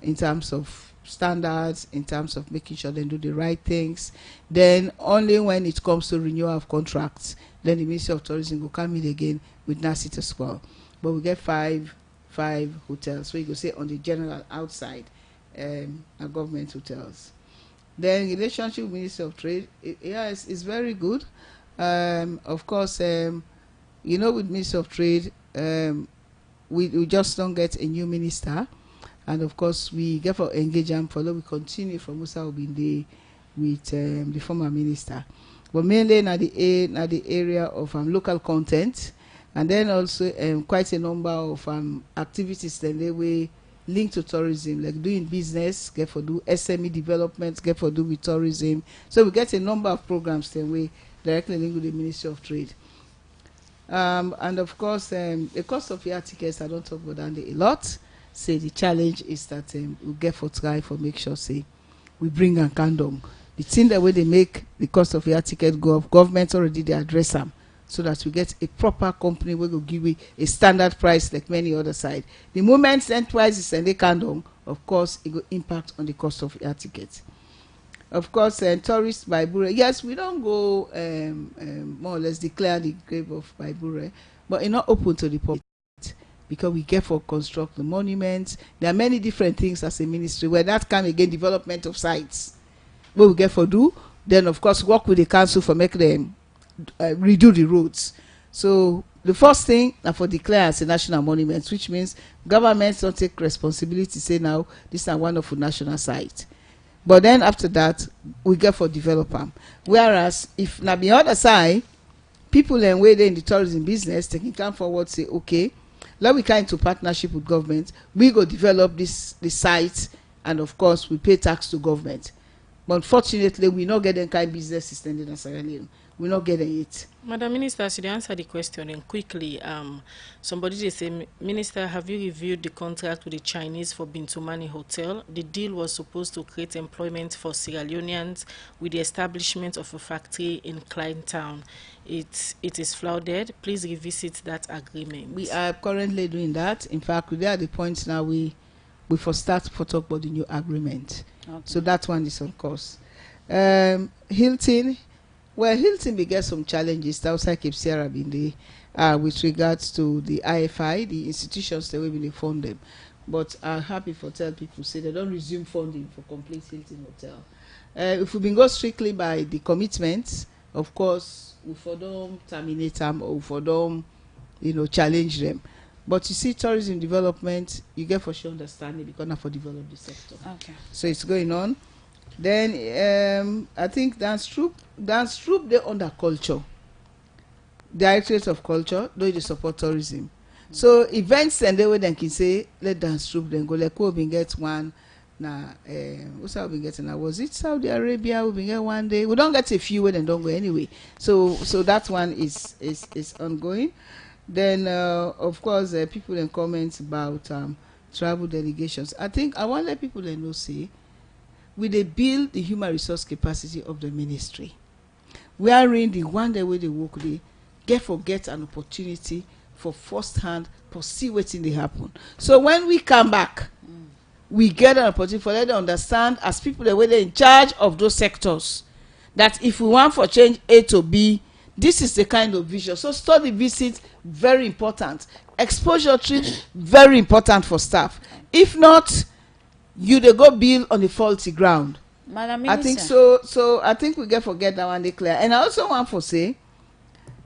in terms of standards, in terms of making sure they do the right things. Then only when it comes to renewal of contracts, then the Ministry of Tourism will come in again with NASIT as well. But we get five hotels, so you can say on the general outside our government hotels. Then relationship with Ministry of Trade, yes, it's very good. Of course, with Ministry of Trade, we just don't get a new minister, and of course we get for engage and follow. We continue from Musa Obinde with the former minister, but mainly na the area of local content, and then also quite a number of activities that they will link to tourism, like doing business, get for do SME development, get for do with tourism. So we get a number of programs that we directly link with the Ministry of Trade. And of course, the cost of air tickets, I don't talk about that a lot. Say the challenge is that we get for try for make sure say we bring and can down. The thing that way they make the cost of air ticket go up, government already they address them, so that we get a proper company we will give you a standard price like many other side. The moment send prices and they can down, of course it will impact on the cost of air tickets. Of course, tourists by Bure. Yes, we don't go more or less declare the grave of Baibure, but it's not open to the public. because we get for construct the monuments. There are many different things as a ministry where that come again development of sites where we get for do. Then of course work with the council for make them redo the roads. So the first thing for declare as a national monument, which means governments don't take responsibility, say now this is one of the national site. But then after that, we get for develop them. Whereas if na the other side, people and where they in the tourism business, they can come forward say, okay, let we come into partnership with government. We go develop the site, and of course we pay tax to government. But unfortunately, we not getting kind of business system in Sierra Leone. We're not getting it. Madam Minister, should you answer the question and quickly? Somebody they say, Minister, have you reviewed the contract with the Chinese for Bintumani Hotel? The deal was supposed to create employment for Sierra Leoneans with the establishment of a factory in Klein Town. It is flooded. Please revisit that agreement. We are currently doing that. In fact, we are at the point now we for start for talk about the new agreement. Okay. So that one is on course. Hilton. Well, Hilton may get some challenges outside Cape Sierra in the with regards to the IFI, the institutions that we will fund them. But I'm happy for tell people say they don't resume funding for complete Hilton Hotel. If we been go strictly by the commitments, of course, we for them terminate them or for them, challenge them. But you see, tourism development, you get for sure understanding because not for develop the sector. Okay. So it's going on. Then I think dance troupe they under culture, Directorate of Culture, though they support tourism. So events and they would then can say let dance troupe then go like we been get one now. What's how we getting now? Was it Saudi Arabia? We been get one day. We don't get a few and don't go anyway. So that one is ongoing. Then of course people then comment about travel delegations. I think I want to let people then know say. We they build the human resource capacity of the ministry. We are in the one day where they work, they get an opportunity for first hand to see what's in the happen. So when we come back, we get an opportunity for them to understand as people that were in charge of those sectors that if we want for change A to B, this is the kind of vision. So study visit very important. Exposure trip very important for staff. If not, you they go build on the faulty ground. Madam Minister. I think so. So I think we get forget that one declare. And I also want to say,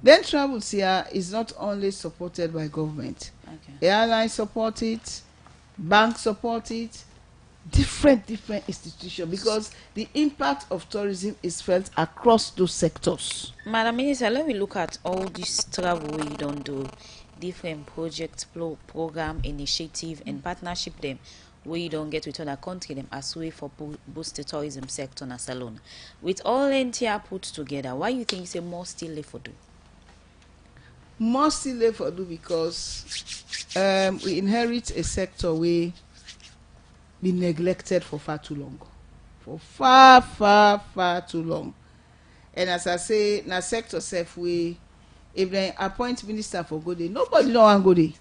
then travels here is not only supported by government. Okay. Airlines support it, banks support it, different institutions because the impact of tourism is felt across those sectors. Madam Minister, let me look at all this travel we don't do, different project, program, initiative, and partnership them. We don't get with other country them as way for boost the tourism sector in Salon. With all NTR put together, why you think say more still left for do? More still left for do because we inherit a sector we been neglected for far too long. For far too long. And as I say, na sector self we if they appoint minister for go day, nobody don't want go day.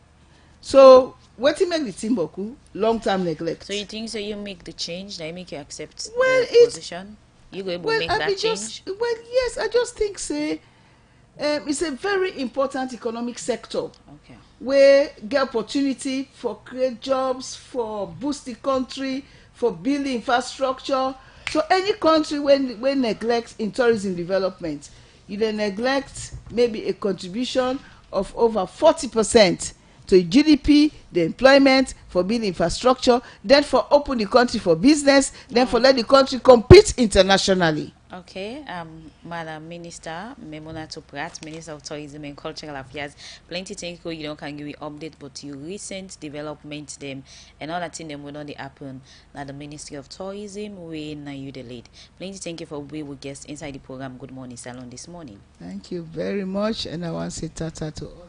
So what you make the Timboku long-term neglect? So you think so you make the change, they make you accept the position? You go able to make that change? Well, yes, I just think say it's a very important economic sector. Okay. Where get opportunity for create jobs, for boost the country, for build infrastructure. So any country when neglects in tourism development, you then neglect maybe a contribution of over 40%. To GDP, the employment, for building infrastructure, then for open the country for business, then for let the country compete internationally. Okay, Madam Minister, Memunatu Pratt, Minister of Tourism and Cultural Affairs, plenty things you can give you update, but you recent development them and all that thing them will not happen. Now the Ministry of Tourism, we now you the lead. Plenty thank you for being with guests inside the program. Good morning, Salon this morning. Thank you very much, and I want to say tata to all.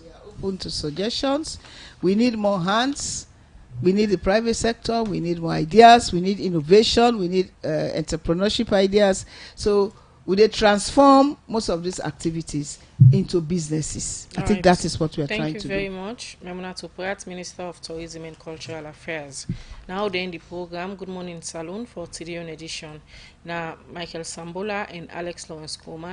We are open to suggestions. We need more hands. We need the private sector. We need more ideas. We need innovation. We need entrepreneurship ideas. So we they transform most of these activities into businesses. I think that is what we are trying to do. Thank you very much, Memunatu Pratt, Minister of Tourism and Cultural Affairs. Now they end the program. Good morning, Salon for today edition. Now Michael Sambola and Alex Lawrence Coleman.